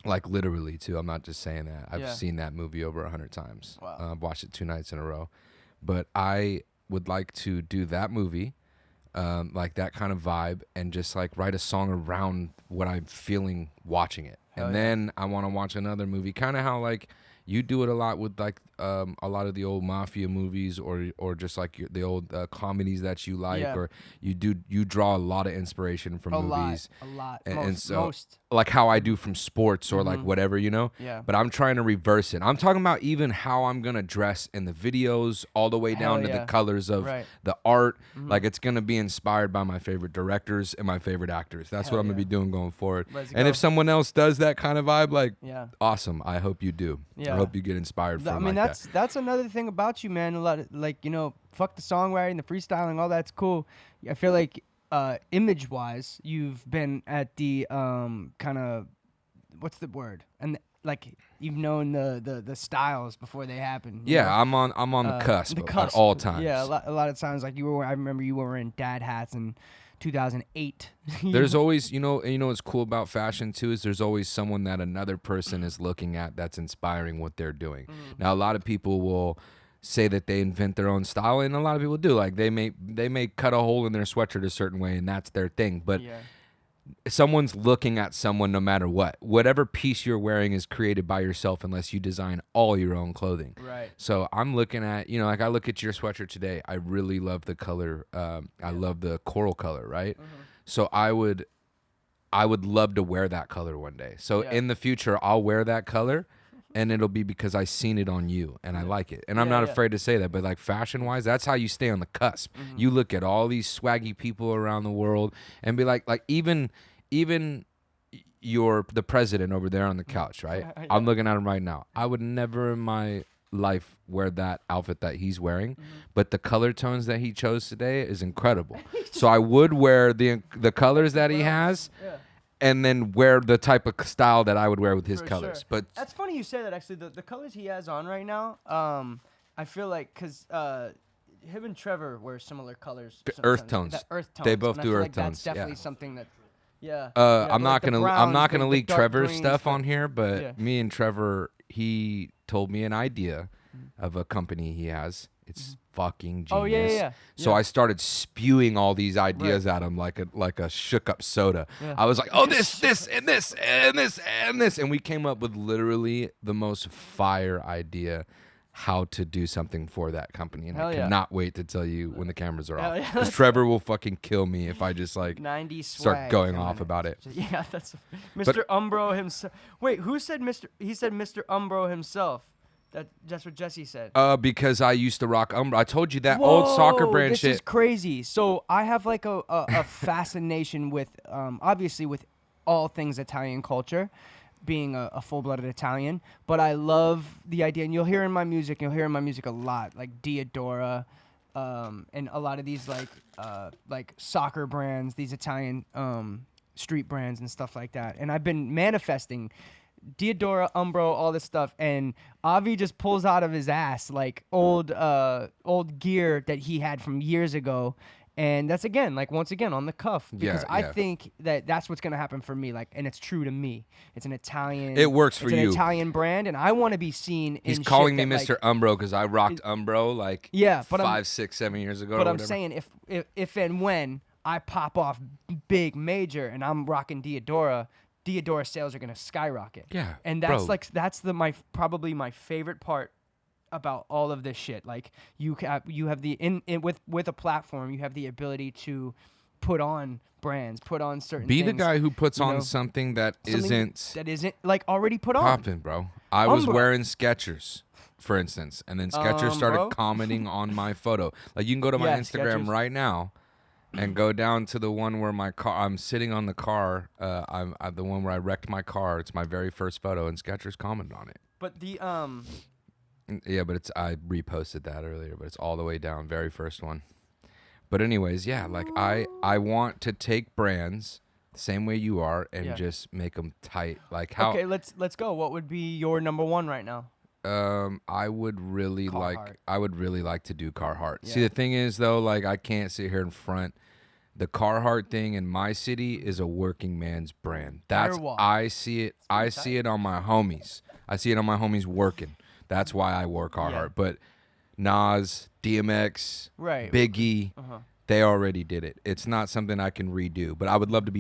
like literally too. I'm not just saying that. I've Yeah. seen that movie over 100 times. Wow. I've watched it 2 nights in a row. But I would like to do that movie, like that kind of vibe, and just like write a song around what I'm feeling watching it. Hell And yeah. then I want to watch another movie, kind of how like you do it a lot with like a lot of the old mafia movies, or just like the old comedies that you like, Yeah. or you draw a lot of inspiration from A movies. lot. And Most. so- most. Like how I do from sports or like whatever, you know? Yeah. But I'm trying to reverse it. I'm talking about even how I'm going to dress in the videos, all the way Hell down to yeah. the colors of Right. the art. Like it's going to be inspired by my favorite directors and my favorite actors. That's Hell what I'm going to yeah. be doing going forward. Let's And go. if someone else does that kind of vibe, like Yeah. awesome. I hope you do. Yeah. I hope you get inspired from I mean, like that's another thing about you, man. A lot of, like, you know, fuck the songwriting, the freestyling, all that's cool. I feel like image wise, you've been at the kind of, what's the word? And like you've known the styles before they happen. you Yeah, know? I'm on the cusp, at all times. Yeah, a lot of times, like I remember you were wearing dad hats in 2008. There's always, you know what's cool about fashion too is there's always someone that another person is looking at that's inspiring what they're doing. Now a lot of people will say that they invent their own style, and a lot of people do. Like they may cut a hole in their sweatshirt a certain way, and that's their thing. But yeah. someone's looking at someone no matter what. Whatever piece you're wearing is created by yourself unless you design all your own clothing. Right. So I'm looking at, like I look at your sweatshirt today. I really love the color. I love the coral color, right? So I would love to wear that color one day. So Yeah. in the future, I'll wear that color, and it'll be because I seen it on you and I like it. And I'm Yeah, not yeah. afraid to say that, but like fashion wise, that's how you stay on the cusp. You look at all these swaggy people around the world and be like even the president over there on the couch, right? Yeah. I'm looking at him right now. I would never in my life wear that outfit that he's wearing, but the color tones that he chose today is incredible. So I would wear the colors that he has, Yeah. and then wear the type of style that I would wear with his For colors. sure. But That's funny you say that. Actually, the colors he has on right now, I feel like because him and Trevor wear similar colors. earth sometimes. tones. The earth tones. They both and I do feel earth like that's tones, yeah. definitely something that. Yeah. I'm not like the gonna browns, the leak dark Trevor's greens, stuff the- on here, but Yeah. me and Trevor, he told me an idea of a company he has. It's fucking genius. Oh, yeah. So Yeah. I started spewing all these ideas at him like a shook up soda. Yeah. I was like, oh, this, and this, and this, and this. And we came up with literally the most fire idea how to do something for that company. And Hell I yeah. cannot wait to tell you when the cameras are Hell off. yeah. Because Trevor will fucking kill me if I just like 90s start swag going coming off in. about it. Yeah, that's Mr. Umbro himself. Wait, who said Mr.? He said Mr. Umbro himself. That's what Jesse said. Because I used to rock Umbro. I told you that old soccer Whoa, brand this shit. is crazy. So I have like a fascination with, obviously with all things Italian culture, being a full-blooded Italian. But I love the idea, and you'll hear in my music a lot, like Diodora, and a lot of these like soccer brands, these Italian street brands and stuff like that. And I've been manifesting Diodora, Umbro, all this stuff, and Avi just pulls out of his ass like old gear that he had from years ago. And that's once again on the cuff, because I think that that's what's gonna happen for me. Like, and it's true to me. It's an Italian. It works for it's you. An Italian brand, and I want to be seen. He's in calling shit me that, Mr. Umbro because I rocked Umbro like 5, 6, 7 years ago. But or I'm whatever. saying if and when I pop off big major and I'm rocking Diodora sales are gonna skyrocket. Yeah, and that's probably my favorite part about all of this shit. Like you have the with a platform, you have the ability to put on brands, put on certain Be things, the guy who puts on something that isn't like already put on. popping, bro. I was wearing Skechers, for instance, and then Skechers started commenting on my photo. Like you can go to my Instagram right now and go down to the one where I'm sitting on the car. I'm the one where I wrecked my car. It's my very first photo, and Skechers commented on it. But the Yeah, but I reposted that earlier, but it's all the way down, very first one. But anyways, yeah, like I want to take brands the same way you are and just make them tight. Like how? Okay, let's go. What would be your number one right now? I would really Carhartt. like to do Carhartt. Yeah. See, the thing is though, like I can't sit here in front. The Carhartt thing in my city is a working man's brand. I see it. I see it on my homies. I see it on my homies working. That's why I wore Carhartt. Yeah. But Nas, DMX, Biggie, they already did it. It's not something I can redo. But I would love to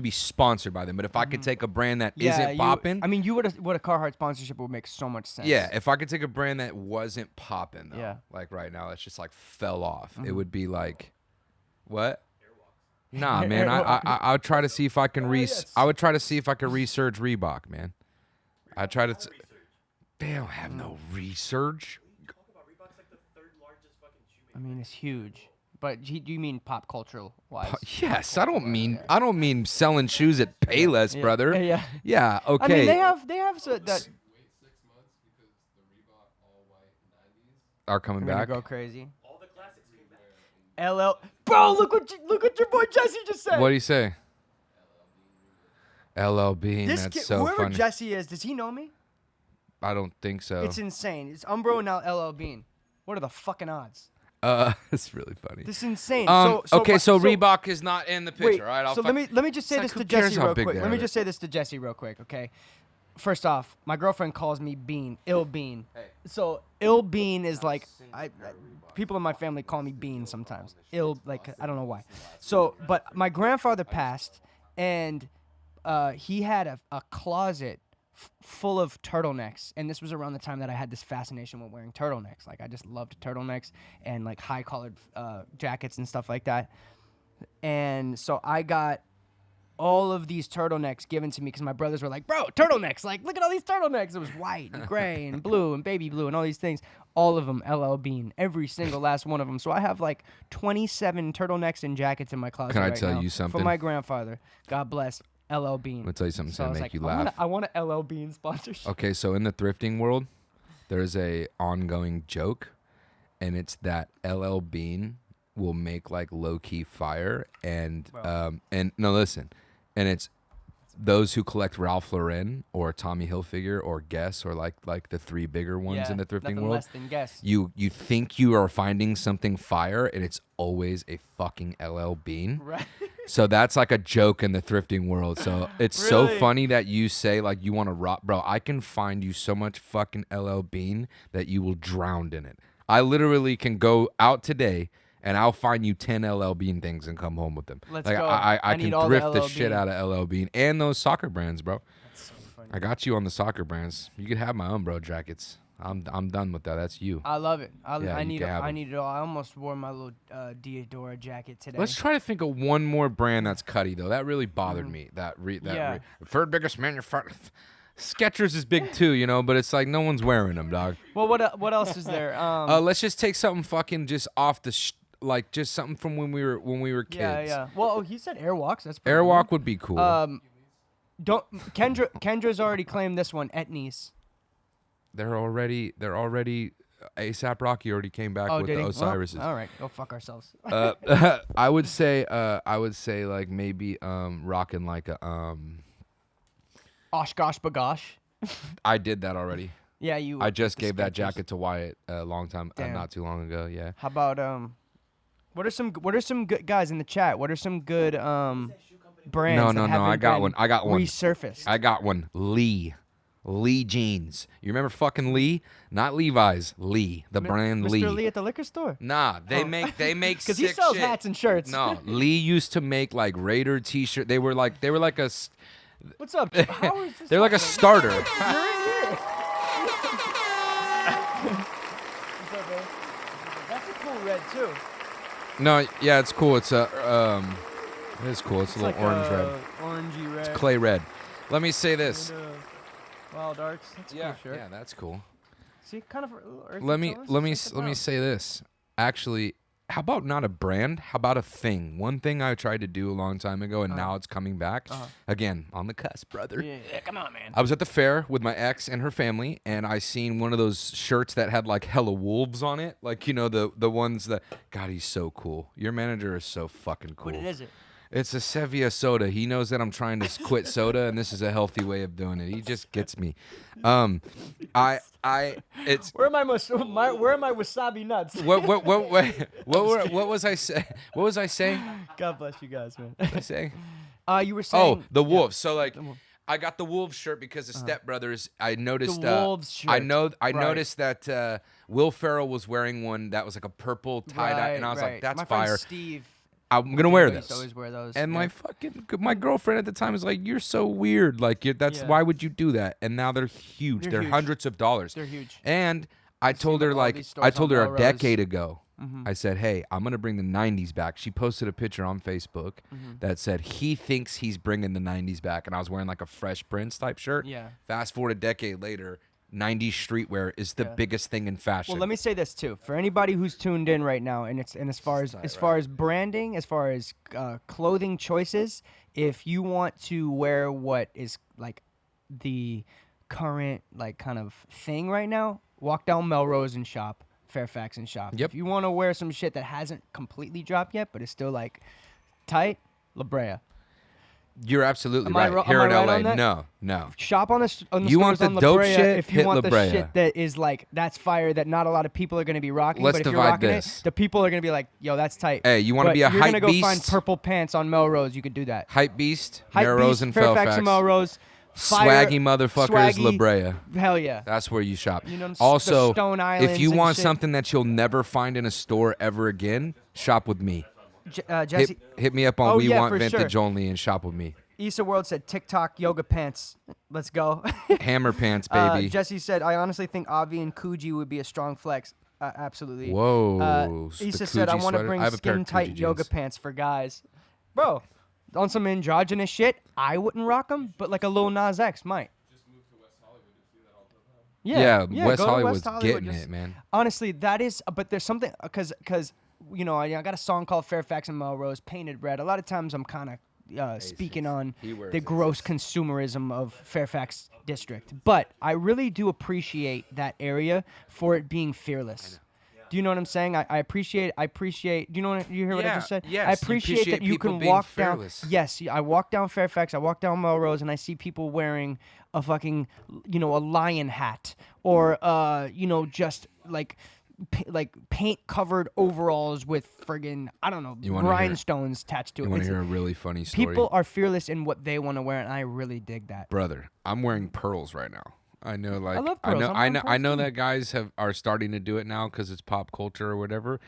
be sponsored by them. But if I could take a brand that isn't popping, I mean, what a Carhartt sponsorship would make so much sense. Yeah, if I could take a brand that wasn't popping though, like right now, it's just like fell off. It would be like, what? Nah, man. I would try to see if I can I would try to see if I could research Reebok, man. I try to. They don't have no research. I mean, it's huge. But do you mean pop cultural wise? Yes, I don't mean selling shoes at Payless, brother. Yeah. Yeah. Okay. I mean, they have so that. Wait 6 months because the Reebok all white 90s are coming back. Go crazy. All the classics came back. Bro, look what your boy Jesse just said. What do you say? LL Bean. This That's kid, so whoever funny. Jesse is, does he know me? I don't think so. It's insane. It's Umbro and now LL Bean. What are the fucking odds? It's really funny. This is insane. So Reebok is not in the picture, wait, right? let me just say this to Jesse real quick. Let me just say this to Jesse real quick, okay? First off, my girlfriend calls me Bean, Ill Bean. Hey. So Ill Bean is like people in my family call me Bean sometimes. Ill, like I don't know why. So, but my grandfather passed, and he had a closet full of turtlenecks, and this was around the time that I had this fascination with wearing turtlenecks. Like I just loved turtlenecks and like high collared jackets and stuff like that. And so I got all of these turtlenecks given to me because my brothers were like, bro, turtlenecks, like look at all these turtlenecks. It was white and gray and blue and baby blue and all these things. All of them LL Bean, every single last one of them. So I have like 27 turtlenecks and jackets in my closet. Can I right tell now you something? For my grandfather, God bless. LL Bean. I'm gonna tell you something So I that's was gonna make like, you laugh. I want a LL Bean sponsorship. Okay, so in the thrifting world, there's a ongoing joke, and it's that LL Bean will make like low key fire, and no, listen, and it's those who collect Ralph Lauren or Tommy Hilfiger or Guess or like the three bigger ones in the thrifting nothing world. Less than Guess. You think you are finding something fire, and it's always a fucking LL Bean. Right. So that's like a joke in the thrifting world. So it's so funny that you say like you want to rock, bro. I can find you so much fucking LL Bean that you will drown in it. I literally can go out today and I'll find you 10 LL Bean things and come home with them. Let's like go. I need can all thrift the the LL shit Bean. out of LL Bean and those soccer brands, bro. That's so funny. I got you on the soccer brands. You could have my Umbro jackets. I'm done with that. That's you. I love it. I you need can have I 'em. need it all. I almost wore my little Diodora jacket today. Let's try to think of one more brand that's cutty though. That really bothered me. Third biggest manufacturer. Skechers is big too, you know, but it's like no one's wearing them, dog. Well, what else is there? Let's just take something fucking just off the like just something from when we were kids. Yeah. Well, he said Airwalks. That's pretty Airwalk would be cool. Kendra's already claimed this one. Etnies. They're already ASAP Rocky already came back with did the he? Osiris's. Well, all right, go fuck ourselves. I would say like maybe rocking like a Oshkosh bagosh. I did that already. Yeah, you. I just the gave that Skechers. jacket to Wyatt a long time, Damn. not too long ago. Yeah. How about What are some good guys in the chat? What are some good brands? No. that haven't I got been one. I got one. Resurfaced. I got one. Lee jeans. You remember fucking Lee? Not Levi's. Lee. The brand Mr. Lee. Lee at the liquor store. Nah, they make Because sick he sells shit. hats and shirts. No, Lee used to make like Raider T-shirt. They were like a. What's up? How is this They're like a happening? starter. You're in here. What's up, bro? That's a cool red too. No, yeah, it's cool. It's a it is cool. It's a little orange red. Orangey red. It's clay red. Let me say this. And, Wild Arts. That's a cool shirt. Yeah, that's cool. See, kind of earthy Let me tones. say this. Actually, how about not a brand? How about a thing? One thing I tried to do a long time ago, and now it's coming back. Again, on the cusp, brother. Yeah, come on, man. I was at the fair with my ex and her family, and I seen one of those shirts that had like hella wolves on it. Like, you know, the ones that... God, he's so cool. Your manager is so fucking cool. What is it? It's a Sevilla soda. He knows that I'm trying to quit soda, and this is a healthy way of doing it. He just gets me. It's... Where are my wasabi nuts? What was I say? What was I saying? God bless you guys, man. What was I saying? You were saying. Oh, the wolves. So like, wolf. I got the wolves shirt because the Step Brothers. I noticed. The wolves shirt. I Right. noticed that Will Ferrell was wearing one that was like a purple tie dye, and I was like, "That's my fire." Friend Steve. I'm gonna wear used to this. always wear those. And yeah. my girlfriend at the time was like, "You're so weird. Like, that's Yeah. why would you do that?" And now they're huge. They're They're huge. hundreds of dollars. They're huge. And I told them her at all like these I stores told on her a Melrose. decade ago. Mm-hmm. I said, "Hey, I'm gonna bring the '90s back." She posted a picture on Facebook that said he thinks he's bringing the '90s back, and I was wearing like a Fresh Prince type shirt. Yeah. Fast forward a decade later, '90s streetwear is the Yeah. biggest thing in fashion. Well, let me say this too. For anybody who's tuned in right now, and as far as branding, as far as clothing choices, if you want to wear what is like the current like kind of thing right now, walk down Melrose and shop, Fairfax and shop. Yep. If you want to wear some shit that hasn't completely dropped yet, but is still like tight, La Brea. You're absolutely Am I right. ro- Here am in I right LA, on that? no. Shop on the You stores want the on La dope Brea shit? if you Hit want La the Brea. shit that is like that's fire that not a lot of people are going to be rocking. Let's but if you're divide rocking this. it, the people are going to be like, "Yo, that's tight." Hey, you wanna But be a you're hype gonna go find beast? purple pants on Melrose. You could do that. Hype Beast, Hype Melrose Beast, and Fairfax and Melrose. Fire, Swaggy motherfuckers, La swaggy, Brea. Hell yeah. That's where you shop. You know, the Also, Stone if Islands you and want shit. something that you'll never find in a store ever again, shop with me. Jesse, Hit me up on Oh, We yeah, Want for Vintage sure. Only and shop with me. Issa World said TikTok yoga pants. Let's go. Hammer pants, baby. Jesse said, I honestly think Obvi and Coogee would be a strong flex. Absolutely. Whoa. the Issa said, I Coogee want to sweater. bring I have a pair of skin-tight Coogee yoga jeans. pants for guys. Bro, on some androgynous shit, I wouldn't rock them, but like a Lil Nas X might. Yeah, Yeah, West go to Hollywood's Hollywood, getting just- it, man. Honestly, that is, but there's something, because you know, I got a song called Fairfax and Melrose, Painted Red. A lot of times I'm kind of speaking on He wears the gross consumerism of Fairfax District. But I really do appreciate that area for it being fearless. Do you know what I'm saying? I appreciate. Do you know what you hear what I Yeah, just said? yes, I you appreciate appreciate that you people can being walk fearless. down. Yes, I walk down Fairfax. I walk down Melrose, and I see people wearing a fucking, you know, a lion hat, or you know, just like paint covered overalls with friggin' I don't know You wanna hear- rhinestones attached to it. You want to It's- hear a really funny story? People are fearless in what they want to wear, and I really dig that. Brother, I'm wearing pearls right now. I know, like, love pearls. I'm wearing I know pearls too. that guys are starting to do it now because it's pop culture or whatever.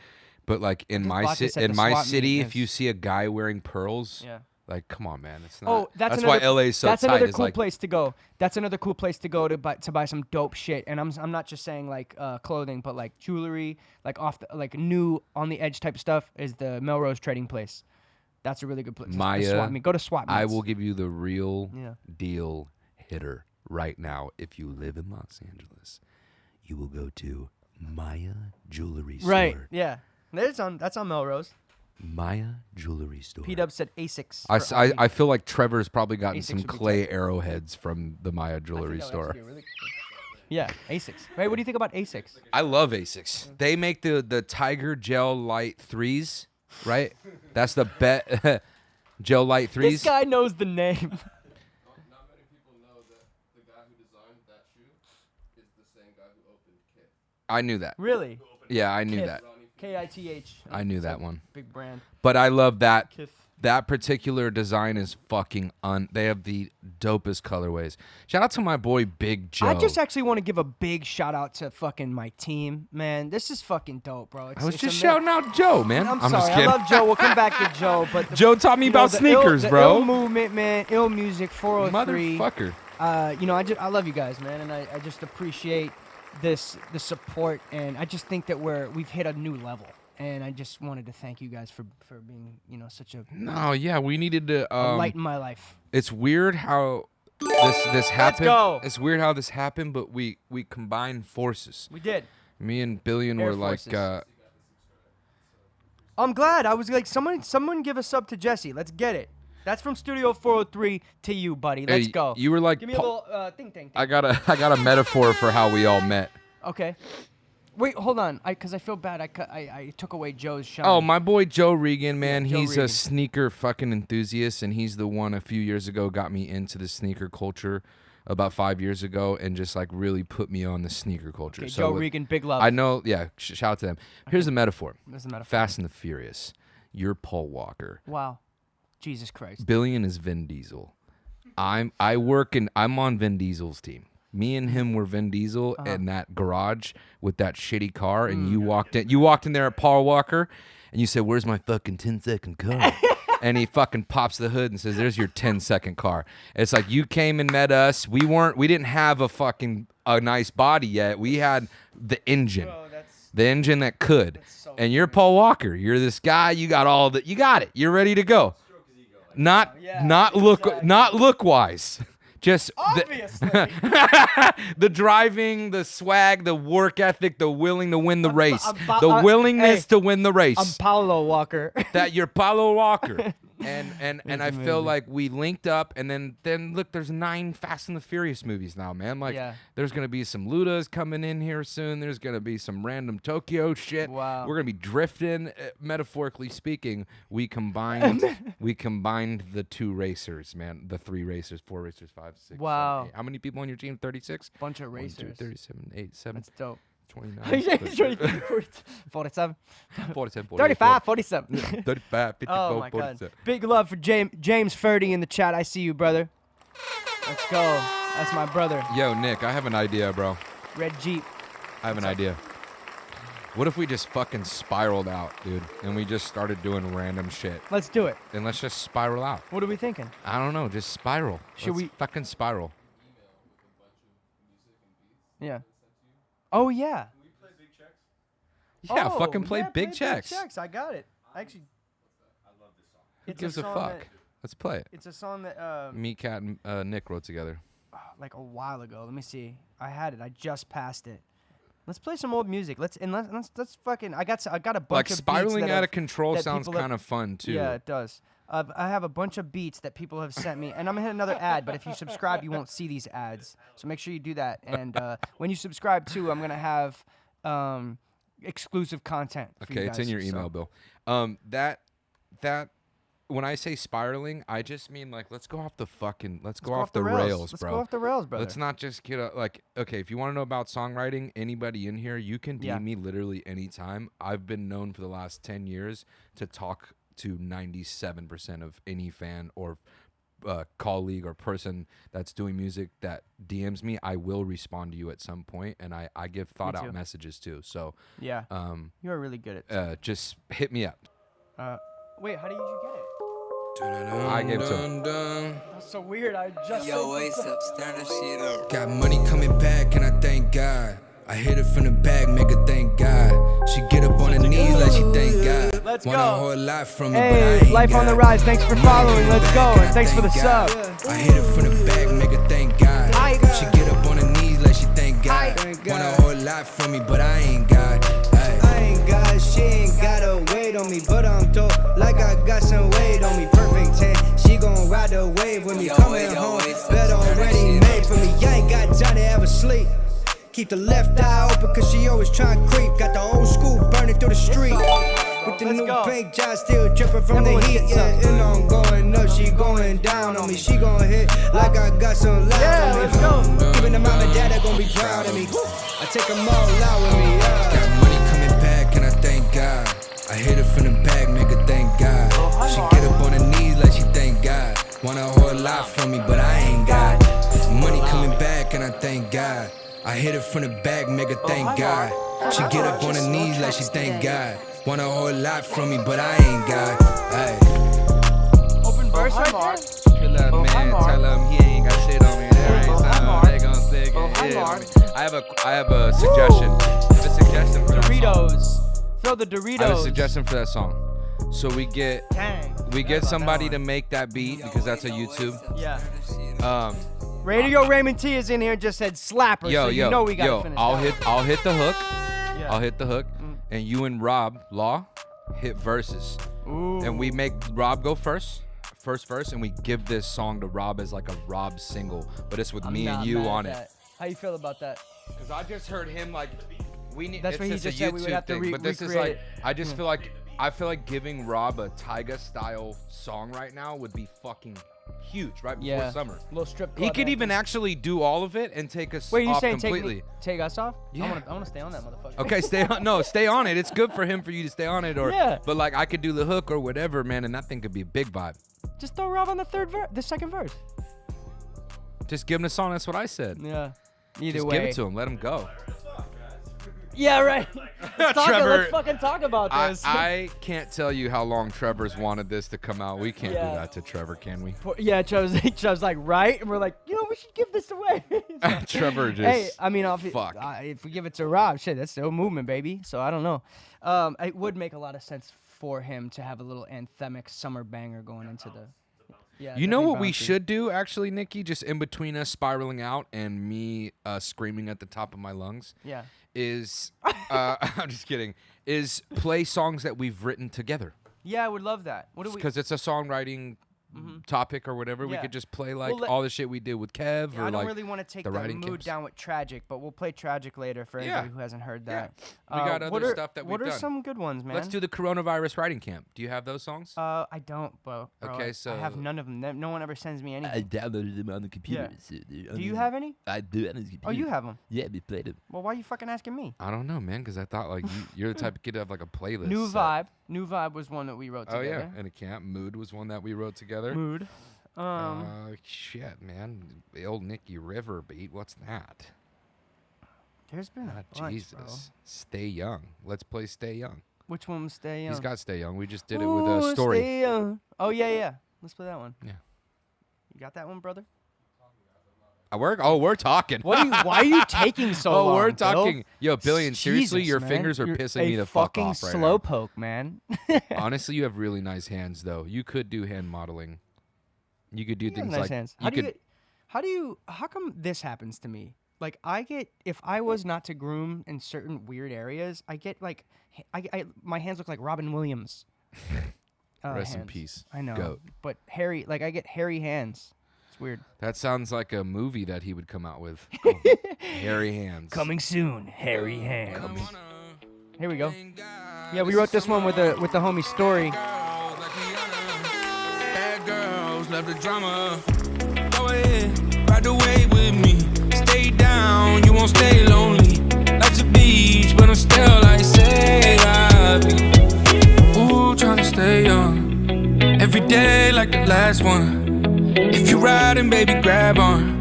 But like in Just my bought this at in the my swap city, meet, if you yes. see a guy wearing pearls, Yeah. like, come on, man, it's not. Oh, that's why another, LA is so that's tight. another It's cool like, place to go. That's another cool place to go to buy some dope shit. And I'm not just saying like clothing, but like jewelry, like like new on the edge type of stuff is the Melrose Trading Place. That's a really good place. Maya, Swap meet. Go to swap meets. I will give you the real Yeah. deal hitter right now. If you live in Los Angeles, you will go to Maya Jewelry Store. Right. Yeah. That's on Melrose. Maya Jewelry Store. P-Dub said Asics. I feel like Trevor's probably gotten Asics some would be clay arrowheads from the Maya Jewelry Store. Yeah, Asics. Right. What do you think about Asics? I love Asics. They make the Tiger Gel Light 3s, right? That's the bet Gel Light 3s. This guy knows the name. Not many people know I knew that. Really? Yeah, I knew Kith. that. Kith. I knew that one. Big brand. But I love that. Kith. That particular design is fucking they have the dopest colorways. Shout out to my boy Big Joe. I just actually want to give a big shout out to fucking my team, man. This is fucking dope, bro. I was just shouting out Joe, man. I'm just sorry. I kidding. love Joe. We'll come back to Joe, but Joe taught me about sneakers, the bro. Ill movement, man. Ill music, 403. Motherfucker. I love you guys, man, and I just appreciate the support, and I just think that we've hit a new level. And I just wanted to thank you guys for being, such a No, yeah, we needed to a light in my life. It's weird how this happened. Let's go. It's weird how this happened, but we combined forces. We did. Me and Billion Air were forces. like I'm glad. I was like, someone give a sub to Jesse. Let's get it. That's from Studio 403 to you, buddy. Let's hey, go. You were like Give me a little thing. I got a metaphor for how we all met. Okay. Wait, hold on. Because I feel bad. I took away Joe's shine. Oh, my boy Joe Regan, man. Yeah, Joe he's Regan. a sneaker fucking enthusiast, and he's the one a few years ago got me into the sneaker culture about 5 years ago and just like really put me on the sneaker culture. Okay, So Joe Regan, big love. I know, yeah, shout out to them. Here's the metaphor. What's the metaphor? Fast and the Furious. You're Paul Walker. Wow. Jesus Christ. Billion is Vin Diesel. I'm on Vin Diesel's team. Me and him were Vin Diesel in that garage with that shitty car, and you walked in there at Paul Walker, and you said, "Where's my fucking 10-second car?" And he fucking pops the hood and says, "There's your 10-second car." It's like you came and met us. We didn't have a nice body yet. We had the engine. Bro, The engine that could. so And you're Paul Walker. You're this guy. You got it. You're ready to go. Not look wise. Just Obviously. the driving, the swag, the work ethic, the willing to win the race, I'm willingness to win the race. I'm Paulo Walker. That you're Paulo Walker. And I feel amazing. like we linked up, and then look, there's 9 Fast and the Furious movies now, man. Like, Yeah. there's gonna be some Ludas coming in here soon. There's gonna be some random Tokyo shit. Wow. We're gonna be drifting. Metaphorically speaking, we combined the 2 racers, man. The 3 racers, 4 racers, 5, 6. Wow. 7, 8. How many people on your team? 36. Bunch of 1, 2, racers. 37, 8, 7, That's dope. 29, 47, 47, 35, 47. 35, 54, Oh my 47. God. Big love for James Ferdy in the chat. I see you, brother. Let's go. That's my brother. Yo, Nick, I have an idea, bro. Red Jeep. I have an idea. What if we just fucking spiraled out, dude, and we just started doing random shit? Let's do it. And let's just spiral out. What are we thinking? I don't know, just spiral. Should Let's we- fucking spiral? Yeah. Oh, yeah. Yeah, Oh, fucking play yeah, big checks. I got it. Actually, Who it's gives a song fuck? that- Let's play it. It's a song that Me, Cat, and Nick wrote together. like a while ago. Let me see. I had it. I just passed it. Let's play some old music. Let's fucking. I got a bunch Like of spiraling beats that out have- of control that sounds people have- kind of fun too. Yeah, it does. I have a bunch of beats that people have sent me, and I'm gonna hit another ad. But if you subscribe, you won't see these ads. So make sure you do that. And when you subscribe too, I'm gonna have exclusive content. For you Okay, it's guys, in your so- email, Bill. That when I say spiraling, I just mean like let's go off the rails, Let's bro. go off the rails, brother. Let's not just get like, okay, if you want to know about songwriting, anybody in here, you can DM Yeah. me literally anytime. I've been known for the last 10 years to talk to 97% of any fan or colleague or person that's doing music that DMs me. I will respond to you at some point, and I give thought out too. messages too. So Yeah. You're really good at. just hit me up. Wait, how did you get it? I gave it to him. That's so weird. I just. Yo, what's up? Start that shit up. Got money coming back, and I thank God. I hit her from the back, make her thank God. She get up on her knees like she thank God. Let's Want go. a whole lot from me, but I Hey, ain't Life on the got. Rise. Thanks for Money following. coming Let's back, go. and And thanks for the thank sub. God. I hit her from the back, make her thank God. She get up on her knees like she thank God. Want a whole lot from me, but I ain't got. I ain't got, she ain't gotta wait on me, but I'm dope, like I got some weight on me. Perfect 10, she gon' ride the wave with me. Yo, Coming yo, home, wait, bed start that already shit made for me. I ain't got time to ever sleep. Keep the left eye open, cause she always tryna creep. Got the old school burning through the street. With the Let's new go. paint job still dripping from the Emily heat. gets Yeah, up. and I'm going up, she going down on me. She gon' hit like I got some light Yeah, on me. let's go. Even the mom and dad are gonna be proud of me. I take them all out with me, yeah. Got money coming back and I thank God. I hit her from the back, make her thank God. She get up on her knees like she thank God. Want a whole lot from me, but I ain't got money coming back and I thank God. I hit her from the back, make her thank God. She get up on her knees like she thank God. Want a whole lot from me, but I ain't got. Ay. Open verse right there. Kill that man, tell him he ain't got shit on me. There ain't something they gon' stick it. I have a suggestion. I have a suggestion for that song. Doritos. Throw the Doritos. I have a suggestion for that song. So we get Dang. somebody to make that beat because that's a YouTube. Yeah. Radio Raymond T is in here and just said slapper. So you know we gotta finish. I'll hit the hook. Yeah. I'll hit the hook, and you and Rob Law hit verses. Ooh. And we make Rob go first verse, and we give this song to Rob as like a Rob single, but it's with me and you on it. How you feel about that? Because I just heard him like, we need. That's it's what he just just a said we would YouTube have to thing, but this is recreate like, I just feel like giving Rob a Tyga style song right now would be fucking huge right before summer. Little strip club. He could even actually do all of it and take us Wait, you off saying completely. take us off? Yeah. I wanna stay on that motherfucker. Okay, stay on it. It's good for him for you to stay on it, but like I could do the hook or whatever, man, and that thing could be a big vibe. Just throw Rob on the second verse. Just give him a song. That's what I said. Yeah. Either Just way. give it to him. Let him go. Yeah, right. Trevor, let's fucking talk about this. I can't tell you how long Trevor's wanted this to come out. We can't do that to Trevor, can we? Trevor's like, right? And we're like, we should give this away. Trevor just. Hey, I mean, fuck. If we give it to Rob, shit, that's still movement, baby. So I don't know. It would make a lot of sense for him to have a little anthemic summer banger going into the. Yeah, you know what we bouncy. should do, actually, Nikki? Just in between us spiraling out and me screaming at the top of my lungs. Yeah. Is I'm just kidding. Is play songs that we've written together. Yeah, I would love that. What do we? Because it's a songwriting topic or whatever. We Yeah. could just play like Well, all the shit we did with Kev or I don't like really want to take the the writing mood camps. down with Tragic, but we'll play Tragic later for anybody who hasn't heard that. We got what other are, stuff that we've What are done. some good ones, man? Let's do the coronavirus writing camp. Do you have those songs? I don't, bro. Okay, I have none of them. No one ever sends me anything. downloaded them on the computer. Yeah. Do you have any? I do on the computer. Oh, you have them? Yeah, we played them. Well, why are you fucking asking me? I don't know, man, because I thought like you're the type of kid to have like a playlist. New set. Vibe. New Vibe was one that we wrote Oh together. yeah, and a camp. Mood was one that we wrote together. Mood. Shit, man. The old Nicky River beat. What's that? There's been a bunch, Jesus. bro. Stay Young. Let's play Stay Young. Which one was Stay Young? He's got Stay Young. We just did it with a story. Stay Young. Oh, yeah. Let's play that one. Yeah. You got that one, brother? We're talking. Why are you taking so long? We're Bill? talking. Yo, Billion, seriously, Jesus, your man. fingers are You're pissing me a the fuck fucking off right now. slowpoke, man. Honestly, you have really nice hands, though. You could do hand modeling. You could do You have things nice like hands. How come this happens to me? Like if I was not to groom in certain weird areas, I get like, my hands look like Robin Williams. Rest in hands. peace. I know, Goat. but hairy, like I get hairy hands. It's weird. That sounds like a movie that he would come out with. Hairy Hands. Coming soon, hairy hands. Here we go. Yeah, we wrote this one with the homie Story. Bad girls love the drama. Go ahead, ride the wave with me. Stay down, you won't stay lonely. Life's a beach, but I'm still like say I be. Ooh, tryna stay young. Every day like the last one. If you're riding, baby, grab on.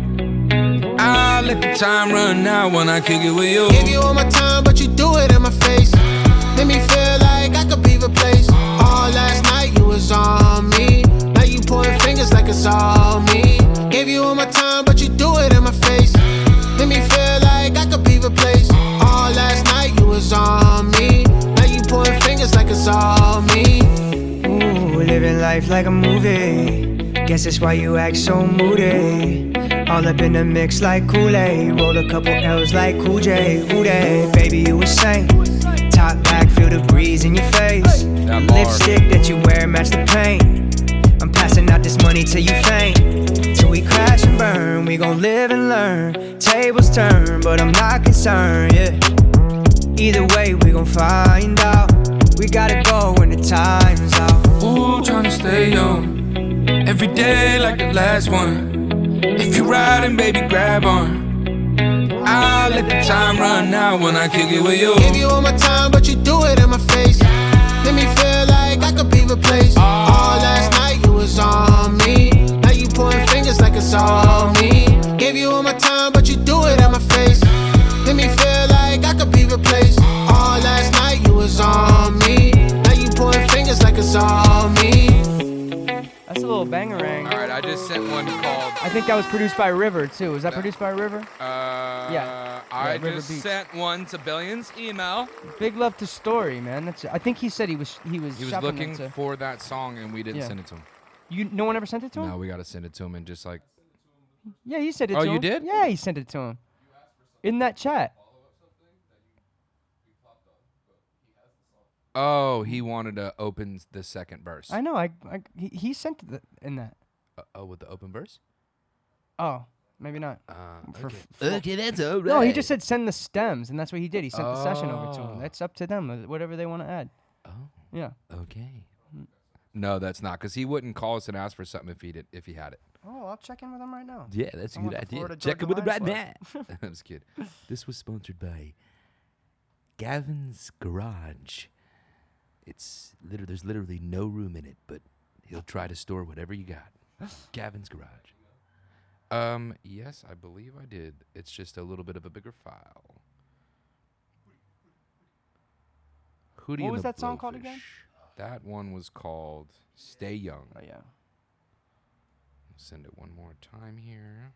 I'll let the time run out when I kick it with you. Give you all my time, but you do it in my face. Make me feel like I could be replaced. All last night you was on me. Now you pointing fingers like it's all me. Gave you all my time, but you do it in my face. Make me feel like I could be replaced. All last night you was on me. Now you pointing fingers like it's all me. Ooh, living life like a movie. Guess that's why you act so moody. All up in the mix like Kool-Aid. Roll a couple L's like Cool J. Who that? Baby, you insane. Top back, feel the breeze in your face. Lipstick that you wear match the paint. I'm passing out this money till you faint. Till we crash and burn, we gon' live and learn. Tables turn, but I'm not concerned, yeah. Either way, we gon' find out. We gotta go when the time's out. Ooh, tryna stay young. Every day like the last one. If you're riding, baby, grab on. Nah, let the time run out when I kick it with you. Give you all my time, but you do it in my face. Make me feel like I could be replaced. All last night you was on me. Now you pointing fingers like it's all me. Gave you all my time, but you do it in my face. Make me feel like I could be replaced. All last night you was on me. Now you pointing fingers like it's all me. That's a little bangarang. All right, I just sent one called. I think that was produced by River too. Was that produced by River? Yeah. I River just Beats. sent one to Billion's email. Big love to Story, man. I think he said he was He was shopping looking into- for that song, and we didn't Yeah. send it to him. No one ever sent it to him? No, we got to send it to him and just like. Yeah, he sent it Oh, to him. you did? Yeah, he sent it to him. In that chat. Oh, he wanted to open the second verse. I know. He sent it in that. Oh, with the open verse? Oh, maybe not. Okay. Okay, that's all right. No, he just said send the stems, and that's what he did. He sent the session over to him. Oh. That's up to them, whatever they want to add. Oh, Yeah. okay. No, that's not, because he wouldn't call us and ask for something if he had it. Oh, I'll check in with him right now. Yeah, that's a I good want the idea. Florida Check Georgia it with him right Line now. That was good. This was sponsored by Gavin's Garage. There's literally no room in it, but he'll try to store whatever you got. Gavin's Garage. Yes, I believe I did. It's just a little bit of a bigger file. Hootie What and was the that song called again? Blowfish. That one was called Stay Young. Oh, yeah. Send it one more time here.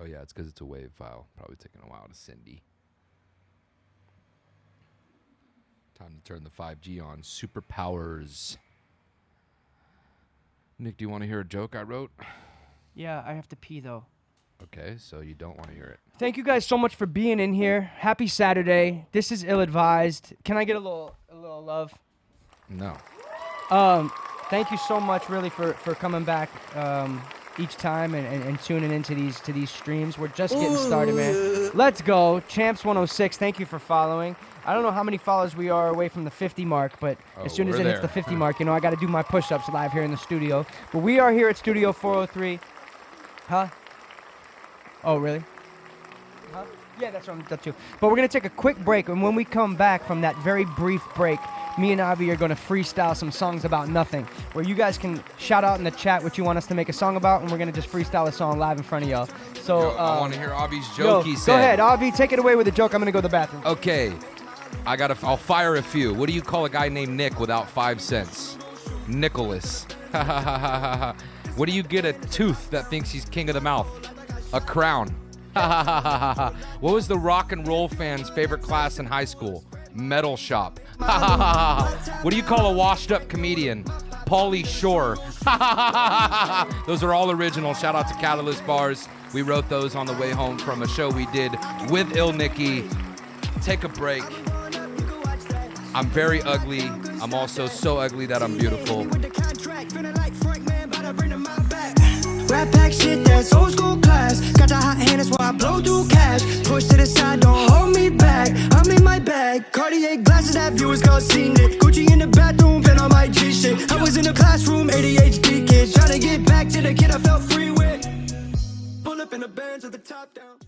Oh, yeah, it's because it's a WAV file. Probably taking a while to send. Time to turn the 5G on. Superpowers. Nick, do you want to hear a joke I wrote? Yeah, I have to pee, though. Okay, so you don't want to hear it. Thank you guys so much for being in here. Happy Saturday. This is Ill Advised. Can I get a little love? No. Thank you so much, really, for coming back each time and tuning into these streams. We're just getting started, man. Let's go, Champs 106. Thank you for following. I don't know how many followers we are away from the 50 mark, but as soon as we're it hits there. the 50 mark, I got to do my push-ups live here in the studio. But we are here at Studio 403. Huh? Oh, really? Huh? Yeah, that's you. But we're going to take a quick break, and when we come back from that very brief break, me and Obvi are going to freestyle some songs about nothing, where you guys can shout out in the chat what you want us to make a song about, and we're going to just freestyle a song live in front of y'all. So I want to hear Obvi's joke, he said. Go ahead, Obvi, take it away with the joke. I'm going to go to the bathroom. Okay, I'll fire a few. What do you call a guy named Nick without 5 cents? Nicholas. What do you get a tooth that thinks he's king of the mouth? A crown. What was the rock and roll fan's favorite class in high school? Metal shop. What do you call a washed up comedian? Pauly Shore. Those are all original. Shout out to Catalyst Bars. We wrote those on the way home from a show we did with Ill Nicky. Take a break. I'm very ugly. I'm also so ugly that I'm beautiful. Rap pack shit, that's old school class. Got the hot hand, that's why I blow through cash. Push to the side, don't hold me back. I'm in my bag. Cartier glasses that viewers gon' seen it. Gucci in the bathroom, been on my G shit. I was in the classroom, ADHD kid. Trying to get back to the kid I felt free with. Pull up in the bands with the top down.